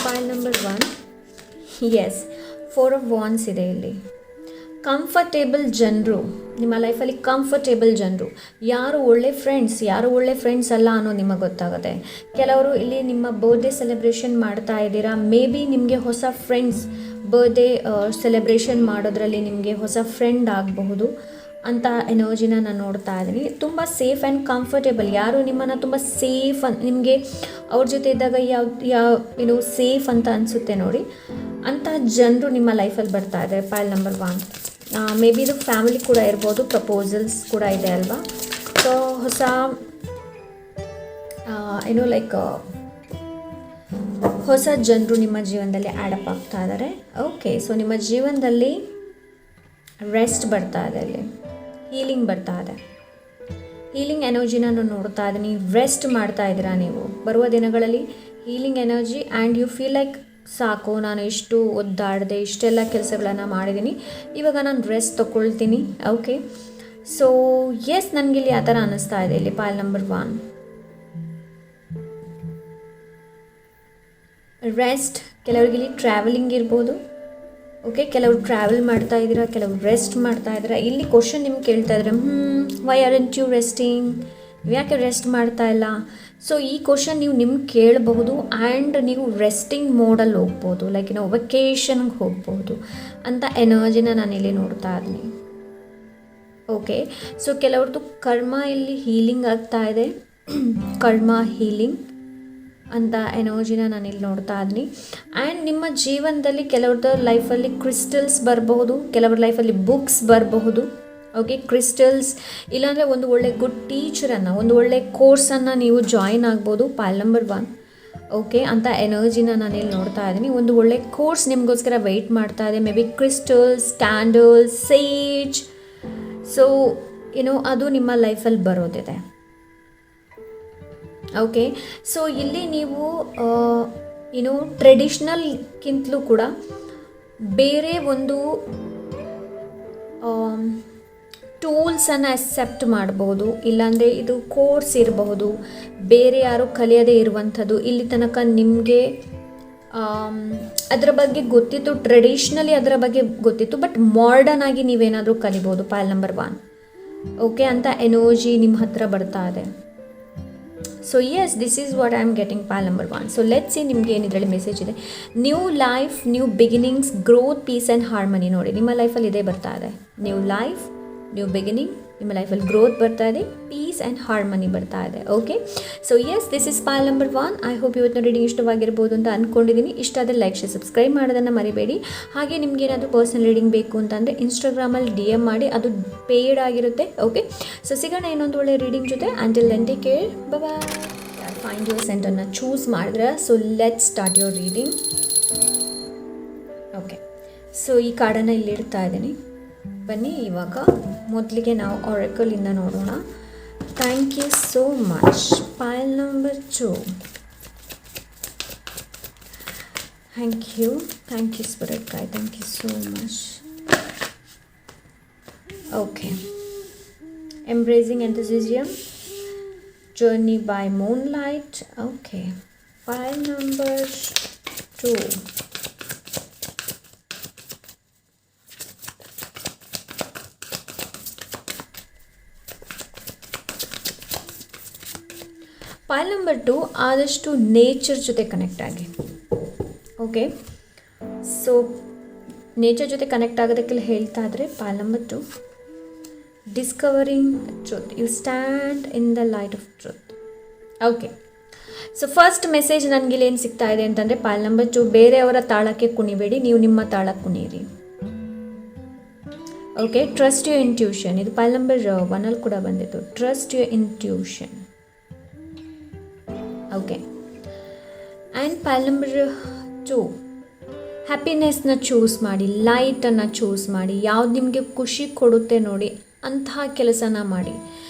S1: Pile number 1, yes, 4 of wands ಇದೆ ಇಲ್ಲಿ. ಕಂಫರ್ಟೇಬಲ್ ಜನರು ನಿಮ್ಮ ಲೈಫಲ್ಲಿ, ಕಂಫರ್ಟೇಬಲ್ ಜನರು ಯಾರು ಒಳ್ಳೆ ಫ್ರೆಂಡ್ಸ್, ಯಾರು ಒಳ್ಳೆ ಫ್ರೆಂಡ್ಸ್ ಅಲ್ಲ ಅನ್ನೋದು ನಿಮಗೆ ಗೊತ್ತಾಗುತ್ತೆ. ಕೆಲವರು ಇಲ್ಲಿ ನಿಮ್ಮ ಬರ್ಡೇ ಸೆಲೆಬ್ರೇಷನ್ ಮಾಡ್ತಾ ಇದ್ದೀರಾ, ಮೇ ಬಿ ನಿಮಗೆ ಹೊಸ ಫ್ರೆಂಡ್ಸ್ ಬರ್ಡೇ ಸೆಲೆಬ್ರೇಷನ್ ಮಾಡೋದ್ರಲ್ಲಿ ನಿಮಗೆ ಹೊಸ ಫ್ರೆಂಡ್ ಆಗಬಹುದು ಅಂತ ಎನರ್ಜಿನ ನಾನು ನೋಡ್ತಾ ಇದ್ದೀನಿ. ತುಂಬ ಸೇಫ್ ಆ್ಯಂಡ್ ಕಂಫರ್ಟೇಬಲ್, ಯಾರು ನಿಮ್ಮನ್ನು ತುಂಬ ಸೇಫ್ ನಿಮಗೆ ಅವ್ರ ಜೊತೆ ಇದ್ದಾಗ ಯಾವ ಸೇಫ್ ಅಂತ ಅನಿಸುತ್ತೆ ನೋಡಿ, ಅಂಥ ಜನರು ನಿಮ್ಮ ಲೈಫಲ್ಲಿ ಬರ್ತಾ ಇದೆ. ಪಾಲ್ ನಂಬರ್ 1. ಮೇ ಬಿ ಇದು ಫ್ಯಾಮಿಲಿ ಕೂಡ ಇರ್ಬೋದು, ಪ್ರಪೋಸಲ್ಸ್ ಕೂಡ ಇದೆ ಅಲ್ವಾ. ಸೊ ಹೊಸ ಹೊಸ ಜನರು ನಿಮ್ಮ ಜೀವನದಲ್ಲಿ ಆ್ಯಡಪ್ ಆಗ್ತಾ ಇದ್ದಾರೆ. ಓಕೆ, ಸೊ ನಿಮ್ಮ ಜೀವನದಲ್ಲಿ ರೆಸ್ಟ್ ಬರ್ತಾ ಇದೆ, ಇಲ್ಲಿ ಹೀಲಿಂಗ್ ಬರ್ತಾ ಇದೆ. ಹೀಲಿಂಗ್ ಎನರ್ಜಿನ ನಾನು ನೋಡ್ತಾ ಇದ್ದೀನಿ. ರೆಸ್ಟ್ ಮಾಡ್ತಾ ಇದ್ದೀರಾ ನೀವು ಬರುವ ದಿನಗಳಲ್ಲಿ, healing energy. And you feel like ಸಾಕು, ನಾನು ಇಷ್ಟು ಒದ್ದಾಡಿದೆ, ಇಷ್ಟೆಲ್ಲ ಕೆಲಸಗಳನ್ನು ಮಾಡಿದ್ದೀನಿ, ಇವಾಗ ನಾನು ರೆಸ್ಟ್ ತೊಗೊಳ್ತೀನಿ. ಓಕೆ, ಸೊ ಎಸ್, ನನಗಿಲ್ಲಿ ಆ ಥರ ಅನ್ನಿಸ್ತಾ ಇದೆ ಇಲ್ಲಿ. ಪಾಲ್ ನಂಬರ್ 1, ರೆಸ್ಟ್. ಕೆಲವ್ರಿಗೆ ಇಲ್ಲಿ ಟ್ರಾವೆಲಿಂಗ್ ಇರ್ಬೋದು. ಓಕೆ, ಕೆಲವರು ಟ್ರಾವೆಲ್ ಮಾಡ್ತಾ ಇದ್ದೀರಾ, ಕೆಲವರು ರೆಸ್ಟ್ ಮಾಡ್ತಾ ಇದ್ದೀರಾ. ಇಲ್ಲಿ ಕ್ವಶನ್ ನಿಮ್ಗೆ ಕೇಳ್ತಾ ಇದ್ರೆ, ವೈ ಆರ್ಂಟ್ ಯು ರೆಸ್ಟಿಂಗ್, ಯಾಕೆ ರೆಸ್ಟ್ ಮಾಡ್ತಾ ಇಲ್ಲ? ಸೊ ಈ ಕ್ವಶನ್ ನೀವು ನಿಮ್ಗೆ ಕೇಳಬಹುದು. ಆ್ಯಂಡ್ ನೀವು ರೆಸ್ಟಿಂಗ್ ಮೋಡಲ್ಲಿ ಹೋಗ್ಬೋದು, ಲೈಕ್ ನಾವು ವೆಕೇಷನ್ಗೆ ಹೋಗ್ಬೋದು ಅಂತ ಎನರ್ಜಿನ ನಾನಿಲ್ಲಿ ನೋಡ್ತಾ ಇದ್ದೀನಿ. ಓಕೆ, ಸೊ ಕೆಲವ್ರದ್ದು ಕರ್ಮ ಇಲ್ಲಿ ಹೀಲಿಂಗ್ ಆಗ್ತಾ ಇದೆ, ಕರ್ಮ ಹೀಲಿಂಗ್ ಅಂತ ಎನರ್ಜಿನ ನಾನಿಲ್ಲಿ ನೋಡ್ತಾ ಇದ್ದೀನಿ. ಆ್ಯಂಡ್ ನಿಮ್ಮ ಜೀವನದಲ್ಲಿ ಕೆಲವ್ರದ್ದು ಲೈಫಲ್ಲಿ ಕ್ರಿಸ್ಟಲ್ಸ್ ಬರಬಹುದು, ಕೆಲವ್ರ ಲೈಫಲ್ಲಿ ಬುಕ್ಸ್ ಬರಬಹುದು. ಓಕೆ, ಕ್ರಿಸ್ಟಲ್ಸ್, ಇಲ್ಲಾಂದರೆ ಒಂದು ಒಳ್ಳೆ ಗುಡ್ ಟೀಚರನ್ನು, ಒಂದು ಒಳ್ಳೆ ಕೋರ್ಸನ್ನು ನೀವು ಜಾಯಿನ್ ಆಗ್ಬೋದು. ಪಾಲ್ ನಂಬರ್ 1. ಓಕೆ, ಅಂತ ಎನರ್ಜಿನ ನಾನಿಲ್ಲಿ ನೋಡ್ತಾ ಇದ್ದೀನಿ. ಒಂದು ಒಳ್ಳೆ ಕೋರ್ಸ್ ನಿಮಗೋಸ್ಕರ ವೆಯ್ಟ್ ಮಾಡ್ತಾ ಇದೆ. Maybe crystals, candles, sage. So ಅದು ನಿಮ್ಮ ಲೈಫಲ್ಲಿ ಬರೋದಿದೆ. ಓಕೆ, ಸೊ ಇಲ್ಲಿ ನೀವು ಟ್ರೆಡಿಷ್ನಲ್ಗಿಂತಲೂ ಕೂಡ ಬೇರೆ ಒಂದು ಟೂಲ್ಸನ್ನು ಅಕ್ಸೆಪ್ಟ್ ಮಾಡ್ಬೋದು, ಇಲ್ಲಾಂದರೆ ಇದು ಕೋರ್ಸ್ ಇರಬಹುದು, ಬೇರೆ ಯಾರು ಕಲಿಯದೇ ಇರುವಂಥದ್ದು. ಇಲ್ಲಿ ತನಕ ನಿಮಗೆ ಅದರ ಬಗ್ಗೆ ಗೊತ್ತಿತ್ತು, ಟ್ರೆಡಿಷ್ನಲಿ ಅದರ ಬಗ್ಗೆ ಗೊತ್ತಿತ್ತು, ಬಟ್ ಮಾಡರ್ನ್ ಆಗಿ ನೀವೇನಾದರೂ ಕಲಿಬೋದು. ಪಾಲ್ ನಂಬರ್ 1. ಓಕೆ, ಅಂತ ಎನರ್ಜಿ ನಿಮ್ಮ ಹತ್ರ ಬರ್ತಾ ಇದೆ. So yes, this is what I am getting, ಪಾಲ್ ನಂಬರ್ 1. ಸೊ ಲೆಟ್ಸ್ ಸಿ ನಿಮಗೆ ಏನು ಇದರಲ್ಲಿ ಮೆಸೇಜ್ ಇದೆ. New life, new beginnings, growth, peace and harmony. ನೋಡಿ, ನಿಮ್ಮ ಲೈಫಲ್ಲಿ ಇದೇ ಬರ್ತಾ ಇದೆ. ನ್ಯೂ ಲೈಫ್, ನ್ಯೂ ಬಿಗಿನಿಂಗ್, ನಿಮ್ಮ ಲೈಫಲ್ಲಿ ಗ್ರೋತ್ ಬರ್ತಾ ಇದೆ, ಪೀಸ್ ಆ್ಯಂಡ್ ಹಾರ್ಮನಿ ಬರ್ತಾ ಇದೆ. Okay, so yes, this is ಪಾಲ್ ನಂಬರ್ 1. ಐ ಹೋಪ್ ಇವತ್ತಿನ ರೀಡಿಂಗ್ ಇಷ್ಟವಾಗಿರ್ಬೋದು ಅಂತ ಅಂದ್ಕೊಂಡಿದ್ದೀನಿ. ಇಷ್ಟ ಆದರೆ ಲೈಕ್, ಶೇರ್, ಸಬ್ಸ್ಕ್ರೈಬ್ ಮಾಡೋದನ್ನು ಮರಿಬೇಡಿ. ಹಾಗೆ ನಿಮ್ಗೆ ಏನಾದರೂ ಪರ್ಸನಲ್ ರೀಡಿಂಗ್ ಬೇಕು ಅಂತಂದರೆ ಇನ್ಸ್ಟಾಗ್ರಾಮಲ್ಲಿ DM ಮಾಡಿ, ಅದು ಪೇಯ್ಡ್ ಆಗಿರುತ್ತೆ. ಓಕೆ, ಸೊ ಸಿಗೋಣ ಇನ್ನೊಂದು ಒಳ್ಳೆ ರೀಡಿಂಗ್ ಜೊತೆ. Until then take care, bye. Find your ಸೆಂಟರ್ನ ಚೂಸ್ ಮಾಡಿದ್ರೆ, so let's start your reading. Okay, so ಈ ಕಾರ್ಡನ್ನು ಇಲ್ಲಿ ಇಡ್ತಾ ಇದ್ದೀನಿ. ಬನ್ನಿ ಇವಾಗ ಮೊದಲಿಗೆ ನಾವು ಆರೆಕಲಿಂದ ನೋಡೋಣ. Thank you so much. Pile number 2. Thank you spirit guide, thank you so much. Okay, embracing enthusiasm, Journey by Moonlight. Okay. Pile number 2. Pile number 2 ಆದಷ್ಟು ನೇಚರ್ ಜೊತೆ ಕನೆಕ್ಟ್ ಆಗಿ. ಓಕೆ, ಸೊ ನೇಚರ್ ಜೊತೆ ಕನೆಕ್ಟ್ ಆಗೋದಕ್ಕೆಲ್ಲ ಹೇಳ್ತಾ ಇದ್ರೆ pile number 2 discovering truth. You stand in the light of truth. Okay, so first message ನನಗಿಲ್ಲಿ ಏನು ಸಿಗ್ತಾ ಇದೆ ಅಂತಂದರೆ ಪೈಲ್ ನಂಬರ್ 2 ಬೇರೆಯವರ ತಾಳಕ್ಕೆ ಕುಣಿಬೇಡಿ, ನೀವು ನಿಮ್ಮ ತಾಳಕ್ಕೆ ಕುಣಿಯಿರಿ. Okay, trust your intuition. ಇದು ಪೈಲ್ ನಂಬರ್ 1 ಕೂಡ ಬಂದಿತ್ತು. Trust your intuition. Okay, and pile number 2 ಹ್ಯಾಪಿನೆಸ್ನ ಚೂಸ್ ಮಾಡಿ, ಲೈಟನ್ನು ಚೂಸ್ ಮಾಡಿ, ಯಾವ್ದು ನಿಮಗೆ ಖುಷಿ ಕೊಡುತ್ತೆ ನೋಡಿ ಅಂತಹ ಕೆಲಸನ ಮಾಡಿ.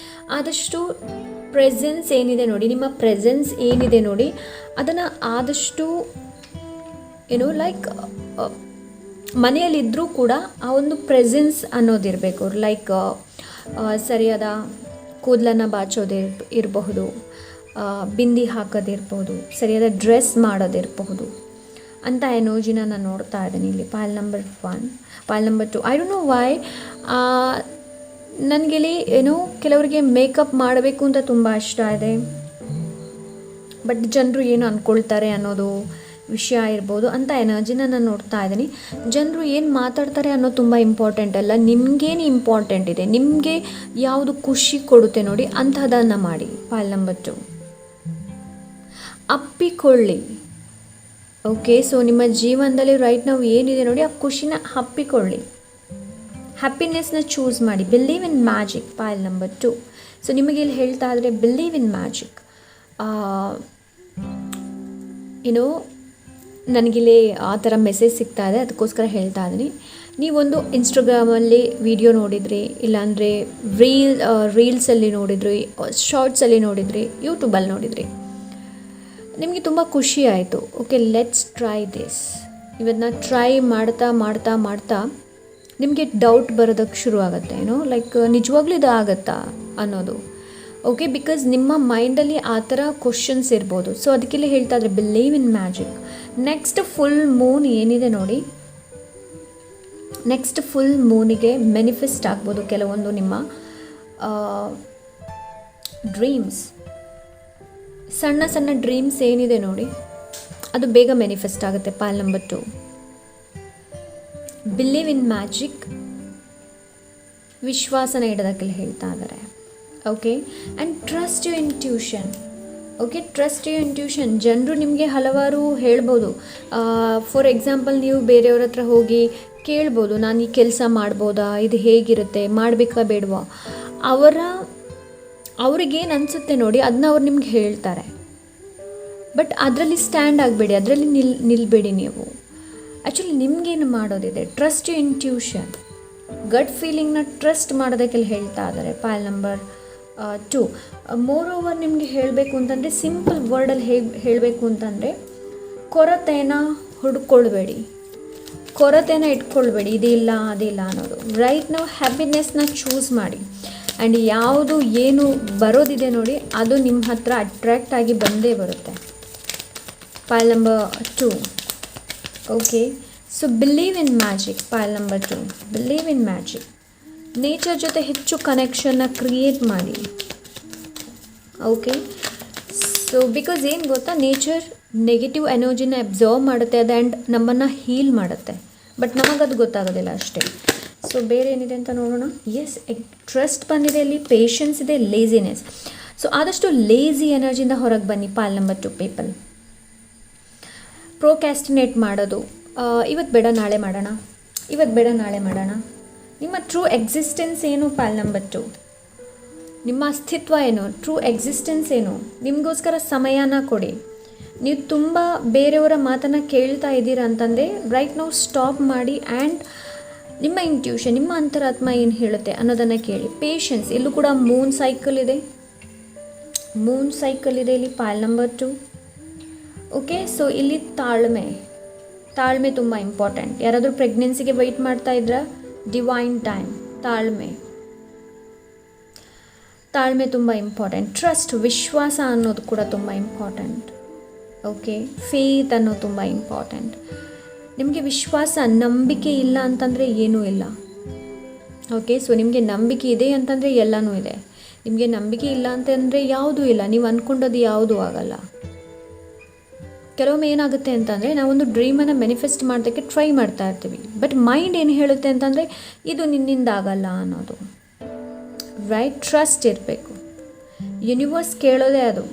S1: ಆದಷ್ಟು ಪ್ರೆಸೆನ್ಸ್ ಏನಿದೆ ನೋಡಿ, ನಿಮ್ಮ ಪ್ರೆಸೆನ್ಸ್ ಏನಿದೆ ನೋಡಿ ಅದನ್ನು ಆದಷ್ಟು ಲೈಕ್ ಮನೆಯಲ್ಲಿದ್ದರೂ ಕೂಡ ಆ ಒಂದು ಪ್ರೆಸೆನ್ಸ್ ಅನ್ನೋದಿರಬೇಕು. ಲೈಕ್ ಸರಿಯಾದ ಕೂದಲನ್ನು ಬಾಚೋದೇ ಇರಬಹುದು, ಬಿಂದಿ ಹಾಕೋದಿರ್ಬೋದು, ಸರಿಯಾದ ಡ್ರೆಸ್ ಮಾಡೋದಿರಬಹುದು ಅಂತ ಎನರ್ಜಿನ ನಾನು ನೋಡ್ತಾ ಇದ್ದೀನಿ ಇಲ್ಲಿ. Pile number 1, pile number 2. I don't know why ನನಗಿಲ್ಲಿ ಕೆಲವರಿಗೆ ಮೇಕಪ್ ಮಾಡಬೇಕು ಅಂತ ತುಂಬ ಇಷ್ಟ ಇದೆ, ಬಟ್ ಜನರು ಏನು ಅಂದ್ಕೊಳ್ತಾರೆ ಅನ್ನೋದು ವಿಷಯ ಇರ್ಬೋದು ಅಂತ ಎನರ್ಜಿನ ನಾನು ನೋಡ್ತಾ ಇದ್ದೀನಿ. ಜನರು ಏನು ಮಾತಾಡ್ತಾರೆ ಅನ್ನೋದು ತುಂಬ ಇಂಪಾರ್ಟೆಂಟ್ ಅಲ್ಲ, ನಿಮಗೇನು ಇಂಪಾರ್ಟೆಂಟ್ ಇದೆ, ನಿಮಗೆ ಯಾವುದು ಖುಷಿ ಕೊಡುತ್ತೆ ನೋಡಿ ಅಂಥದ್ದನ್ನು ಮಾಡಿ. ಪೈಲ್ ನಂಬರ್ 2 ಅಪ್ಪಿಕೊಳ್ಳಿ. ಓಕೆ, ಸೊ ನಿಮ್ಮ ಜೀವನದಲ್ಲಿ ರೈಟ್ ನಾವು ಏನಿದೆ ನೋಡಿ ಆ ಖುಷಿನ ಅಪ್ಪಿಕೊಳ್ಳಿ, ಹ್ಯಾಪಿನೆಸ್ನ ಚೂಸ್ ಮಾಡಿ. Believe in magic. ಪೈಲ್ number 2. So ನಿಮಗೆ ಇಲ್ಲಿ ಹೇಳ್ತಾ ಇದ್ರೆ ಬಿಲೀವ್ ಇನ್ ಮ್ಯಾಜಿಕ್. ನನಗಿಲ್ಲಿ ಆ ಥರ ಮೆಸೇಜ್ ಸಿಗ್ತಾ ಇದೆ, ಅದಕ್ಕೋಸ್ಕರ ಹೇಳ್ತಾ ಇದ್ದೀನಿ. ನೀವೊಂದು ಇನ್ಸ್ಟಾಗ್ರಾಮಲ್ಲಿ ವಿಡಿಯೋ ನೋಡಿದ್ರಿ, ಇಲ್ಲಾಂದರೆ ರೀಲ್ಸಲ್ಲಿ ನೋಡಿದ್ರಿ, ಶಾರ್ಟ್ಸಲ್ಲಿ ನೋಡಿದ್ರಿ, ಯೂಟ್ಯೂಬಲ್ಲಿ ನೋಡಿದ್ರಿ, ನಿಮಗೆ ತುಂಬ ಖುಷಿ ಆಯಿತು. Okay, let's try this. ಇವನ್ನ ಟ್ರೈ ಮಾಡ್ತಾ ಮಾಡ್ತಾ ಮಾಡ್ತಾ ನಿಮಗೆ ಡೌಟ್ ಬರೋದಕ್ಕೆ ಶುರು ಆಗುತ್ತೆ, ಲೈಕ್ ನಿಜವಾಗ್ಲೂ ಇದು ಆಗುತ್ತಾ ಅನ್ನೋದು. ಓಕೆ, ಬಿಕಾಸ್ ನಿಮ್ಮ ಮೈಂಡಲ್ಲಿ ಆ ಥರ ಕ್ವಶನ್ಸ್ ಇರ್ಬೋದು. ಸೊ ಅದಕ್ಕೆಲ್ಲ ಹೇಳ್ತಾ ಇದ್ರೆ believe in magic. Next full Moon ಏನಿದೆ ನೋಡಿ, ನೆಕ್ಸ್ಟ್ ಫುಲ್ ಮೂನಿಗೆ ಮ್ಯಾನಿಫೆಸ್ಟ್ ಆಗ್ಬೋದು ಕೆಲವೊಂದು ನಿಮ್ಮ ಡ್ರೀಮ್ಸ್. ಸಣ್ಣ ಸಣ್ಣ ಡ್ರೀಮ್ಸ್ ಏನಿದೆ ನೋಡಿ ಅದು ಬೇಗ ಮ್ಯಾನಿಫೆಸ್ಟ್ ಆಗುತ್ತೆ. Pile number 2 believe in magic. ವಿಶ್ವಾಸನ ಇಡೋದಕ್ಕೆ ಹೇಳ್ತಾ ಇದ್ದಾರೆ. Okay, and trust you intuition. Okay, trust you intuition. ಜನರು ನಿಮಗೆ ಹಲವಾರು ಹೇಳ್ಬೋದು. ಫಾರ್ ಎಕ್ಸಾಂಪಲ್, ನೀವು ಬೇರೆಯವ್ರ ಹತ್ರ ಹೋಗಿ ಕೇಳ್ಬೋದು, ನಾನು ಈ ಕೆಲಸ ಮಾಡ್ಬೋದಾ, ಇದು ಹೇಗಿರುತ್ತೆ, ಮಾಡಬೇಕಾ ಬೇಡವಾ, ಅವ್ರಿಗೇನು ಅನಿಸುತ್ತೆ ನೋಡಿ ಅದನ್ನ ಅವ್ರು ನಿಮ್ಗೆ ಹೇಳ್ತಾರೆ. ಬಟ್ ಅದರಲ್ಲಿ ಸ್ಟ್ಯಾಂಡ್ ಆಗಬೇಡಿ, ಅದರಲ್ಲಿ ನಿಲ್ಬೇಡಿ ನೀವು. ಆ್ಯಕ್ಚುಲಿ ನಿಮಗೇನು ಮಾಡೋದಿದೆ, ಟ್ರಸ್ಟ್ ಯು ಇಂಟ್ಯೂಷನ್. ಗಟ್ ಫೀಲಿಂಗ್ನ ಟ್ರಸ್ಟ್ ಮಾಡೋದಕ್ಕೆ ಹೇಳ್ತಾ ಇದ್ದಾರೆ. Pile number 2. ಮೋರ್ ಓವರ್ ನಿಮಗೆ ಹೇಳಬೇಕು ಅಂತಂದರೆ, ಸಿಂಪಲ್ ವರ್ಡಲ್ಲಿ ಹೇಳಬೇಕು ಅಂತಂದರೆ, ಕೊರತೆನ ಹುಡ್ಕೊಳ್ಬೇಡಿ, ಕೊರತೆನ ಇಟ್ಕೊಳ್ಬೇಡಿ, ಇದಿಲ್ಲ ಅದಿಲ್ಲ ಅನ್ನೋದು. ರೈಟ್ ನಾವು ಹ್ಯಾಪಿನೆಸ್ನ ಚೂಸ್ ಮಾಡಿ. ಆ್ಯಂಡ್ ಯಾವುದು ಏನು ಬರೋದಿದೆ ನೋಡಿ ಅದು ನಿಮ್ಮ ಹತ್ರ ಅಟ್ರ್ಯಾಕ್ಟ್ ಆಗಿ ಬಂದೇ ಬರುತ್ತೆ. ಪೈಲ್ number 2. Okay, so believe in magic. ಪೈಲ್ number 2 believe in magic. Nature ಜೊತೆ ಹೆಚ್ಚು ಕನೆಕ್ಷನ್ನ ಕ್ರಿಯೇಟ್ ಮಾಡಿ. ಓಕೆ, ಸೊ ಬಿಕಾಸ್ ಏನು ಗೊತ್ತಾ, ನೇಚರ್ ನೆಗೆಟಿವ್ ಎನರ್ಜಿನ ಅಬ್ಸರ್ವ್ ಮಾಡುತ್ತೆ ಅದು, ಆ್ಯಂಡ್ ನಮ್ಮನ್ನು ಹೀಲ್ ಮಾಡುತ್ತೆ. ಬಟ್ ನಮಗದು ಗೊತ್ತಾಗೋದಿಲ್ಲ ಅಷ್ಟೇ. ಸೊ ಬೇರೆ ಏನಿದೆ ಅಂತ ನೋಡೋಣ. ಎಸ್, ಟ್ರಸ್ಟ್ ಬಂದಿದೆ ಇಲ್ಲಿ, ಪೇಷನ್ಸ್ ಇದೆ, ಲೇಜಿನೆಸ್. ಸೊ ಆದಷ್ಟು ಲೇಜಿ ಎನರ್ಜಿಯಿಂದ ಹೊರಗೆ ಬನ್ನಿ. ಪೈಲ್ ನಂಬರ್ 2 ಪೀಪಲ್. ಪ್ರೋಕ್ಯಾಸ್ಟಿನೇಟ್ ಮಾಡೋದು, ಇವತ್ತು ಬೇಡ ನಾಳೆ ಮಾಡೋಣ, ಇವತ್ತು ಬೇಡ ನಾಳೆ ಮಾಡೋಣ. ನಿಮ್ಮ ಟ್ರೂ ಎಕ್ಸಿಸ್ಟೆನ್ಸ್ ಏನು? ಪೈಲ್ ನಂಬರ್ 2. ನಿಮ್ಮ ಅಸ್ತಿತ್ವ ಏನು? ಟ್ರೂ ಎಕ್ಸಿಸ್ಟೆನ್ಸ್ ಏನು? ನಿಮಗೋಸ್ಕರ ಸಮಯನ ಕೊಡಿ. ನೀವು ತುಂಬ ಬೇರೆಯವರ ಮಾತನ್ನು ಕೇಳ್ತಾ ಇದ್ದೀರಾ ಅಂತಂದರೆ ರೈಟ್ ನಾವು ಸ್ಟಾಪ್ ಮಾಡಿ ಆ್ಯಂಡ್ ನಿಮ್ಮ ಇಂಟ್ಯೂಷನ್, ನಿಮ್ಮ ಅಂತರಾತ್ಮ ಏನು ಹೇಳುತ್ತೆ ಅನ್ನೋದನ್ನು ಕೇಳಿ. ಪೇಷನ್ಸ್. ಇಲ್ಲೂ ಕೂಡ ಮೂನ್ ಸೈಕಲ್ ಇದೆ, ಮೂನ್ ಸೈಕಲ್ ಇದೆ ಇಲ್ಲಿ. Pile number 2. ಓಕೆ, ಸೊ ಇಲ್ಲಿ ತಾಳ್ಮೆ, ತಾಳ್ಮೆ ತುಂಬ ಇಂಪಾರ್ಟೆಂಟ್. ಯಾರಾದರೂ ಪ್ರೆಗ್ನೆನ್ಸಿಗೆ ವೆಯ್ಟ್ ಮಾಡ್ತಾ ಇದ್ರಾ, ಡಿವೈನ್ ಟೈಮ್, ತಾಳ್ಮೆ. ತಾಳ್ಮೆ ತುಂಬ ಇಂಪಾರ್ಟೆಂಟ್. ಟ್ರಸ್ಟ್, ವಿಶ್ವಾಸ ಅನ್ನೋದು ಕೂಡ ತುಂಬ ಇಂಪಾರ್ಟೆಂಟ್. ಓಕೆ, ಫೇತ್ ಅನ್ನೋದು ತುಂಬ ಇಂಪಾರ್ಟೆಂಟ್. ನಿಮಗೆ ವಿಶ್ವಾಸ, ನಂಬಿಕೆ ಇಲ್ಲ ಅಂತಂದರೆ ಏನೂ ಇಲ್ಲ. ಓಕೆ, ಸೊ ನಿಮಗೆ ನಂಬಿಕೆ ಇದೆ ಅಂತಂದರೆ ಎಲ್ಲನೂ ಇದೆ. ನಿಮಗೆ ನಂಬಿಕೆ ಇಲ್ಲ ಅಂತಂದರೆ ಯಾವುದೂ ಇಲ್ಲ. ನೀವು ಅಂದ್ಕೊಂಡೋದು ಯಾವುದೂ ಆಗಲ್ಲ. ಕೆಲವೊಮ್ಮೆ ಏನಾಗುತ್ತೆ ಅಂತಂದರೆ ನಾವೊಂದು ಡ್ರೀಮನ್ನು ಮ್ಯಾನಿಫೆಸ್ಟ್ ಮಾಡೋದಕ್ಕೆ ಟ್ರೈ ಮಾಡ್ತಾ ಇರ್ತೀವಿ. ಬಟ್ ಮೈಂಡ್ ಏನು ಹೇಳುತ್ತೆ ಅಂತಂದರೆ ಇದು ನಿನ್ನಿಂದ ಆಗಲ್ಲ ಅನ್ನೋದು. ರೈಟ್, ಟ್ರಸ್ಟ್ ಇರಬೇಕು. ಯೂನಿವರ್ಸ್ ಕೇಳೋದೇ ಅದು.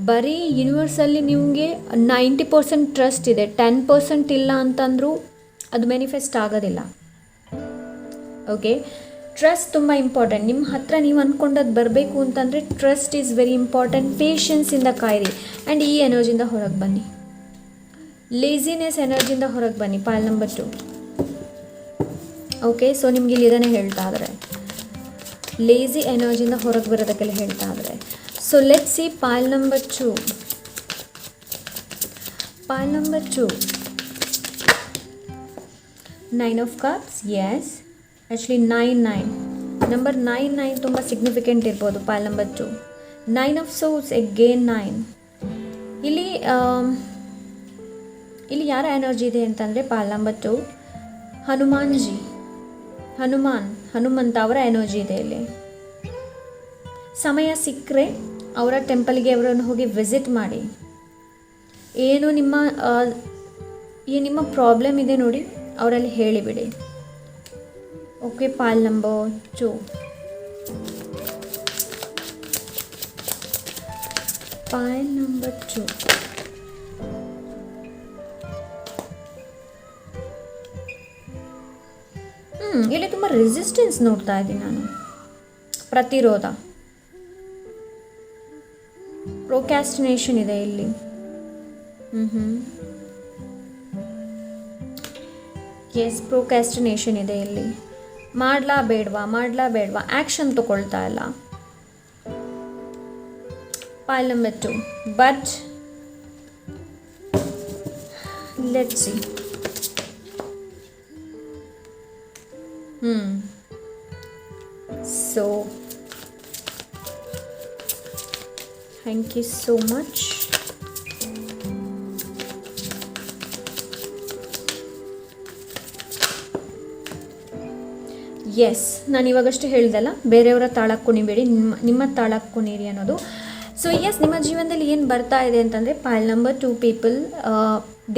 S1: ಬರೀ ಯೂನಿವರ್ಸಲ್ಲಿ ನಿಮಗೆ 90% ಟ್ರಸ್ಟ್ ಇದೆ, 10% ಇಲ್ಲ ಅಂತಂದರೂ ಅದು ಮ್ಯಾನಿಫೆಸ್ಟ್ ಆಗೋದಿಲ್ಲ. ಓಕೆ, ಟ್ರಸ್ಟ್ ತುಂಬ ಇಂಪಾರ್ಟೆಂಟ್. ನಿಮ್ಮ ಹತ್ರ ನೀವು ಅಂದ್ಕೊಂಡದ್ದು ಬರಬೇಕು ಅಂತಂದರೆ ಟ್ರಸ್ಟ್ ಈಸ್ ವೆರಿ ಇಂಪಾರ್ಟೆಂಟ್. ಪೇಷನ್ಸಿಂದ ಕಾಯಿರಿ ಆ್ಯಂಡ್ ಈ ಎನರ್ಜಿಯಿಂದ ಹೊರಗೆ ಬನ್ನಿ. ಲೇಸಿನೆಸ್ ಎನರ್ಜಿಯಿಂದ ಹೊರಗೆ ಬನ್ನಿ. ಪಾಲ್ ನಂಬರ್ 2. ಓಕೆ, ಸೊ ನಿಮ್ಗೆ ಇಲ್ಲಿ ಇದನ್ನೇ ಹೇಳ್ತಾ ಇದ್ದಾರೆ, ಲೇಸಿ ಎನರ್ಜಿಯಿಂದ ಹೊರಗೆ ಬರೋದಕ್ಕೆಲ್ಲ ಹೇಳ್ತಾ ಇದ್ದಾರೆ. So let's see Pal number 2. Pal number 2, 9 of cups. Yes, actually 9 number 9 ತುಂಬ ಸಿಗ್ನಿಫಿಕೆಂಟ್ ಇರ್ಬೋದು. ಪಾಲ್ ನಂಬರ್ 2, 9 ಆಫ್ ಸೋರ್ಸ್, ಎಗೇನ್ 9. ಇಲ್ಲಿ ಯಾರ ಎನರ್ಜಿ ಇದೆ ಅಂತಂದರೆ ಪಾಲ್ ನಂಬರ್ 2 ಹನುಮಾನ್ಜಿ, ಹನುಮಂತ ಅವರ ಎನರ್ಜಿ ಇದೆ ಇಲ್ಲಿ. ಸಮಯ ಸಿಕ್ಕರೆ ಅವರ ಟೆಂಪಲ್ಗೆ ಅವರನ್ನು ಹೋಗಿ ವಿಸಿಟ್ ಮಾಡಿ. ಏನು ನಿಮ್ಮ ಪ್ರಾಬ್ಲಮ್ ಇದೆ ನೋಡಿ ಅವರಲ್ಲಿ ಹೇಳಿಬಿಡಿ. Okay, pile number 2. Pal number 2. ಇಲ್ಲಿ ತುಂಬ ರೆಸಿಸ್ಟೆನ್ಸ್ ನೋಡ್ತಾ ಇದ್ದೀನಿ ನಾನು. ಪ್ರತಿರೋಧ, ಪ್ರೊಕ್ಯಾಸ್ಟಿನೇಷನ್ ಇದೆ ಇಲ್ಲಿ. ಎಸ್, ಪ್ರೊಕ್ಯಾಸ್ಟಿನೇಷನ್ ಇದೆ ಇಲ್ಲಿ. ಮಾಡಲಾ ಬೇಡವಾ ಆ್ಯಕ್ಷನ್ ತಗೊಳ್ತಾ ಇಲ್ಲ. ಪಾಲ್ number 2. But let's see. So thank you so much. Yes, ನಾನು ಇವಾಗಷ್ಟು ಹೇಳ್ದಲ್ಲ, ಬೇರೆಯವರ ತಾಳಕ್ಕೆ ಕುಣಿಬೇಡಿ, ನಿಮ್ಮ ತಾಳಕ್ಕೆ ಕುಣೀರಿ ಅನ್ನೋದು. ಸೊ ಎಸ್, ನಿಮ್ಮ ಜೀವನದಲ್ಲಿ ಏನು ಬರ್ತಾ ಇದೆ ಅಂತಂದರೆ ಪಾಲ್ ನಂಬರ್ 2 ಪೀಪಲ್,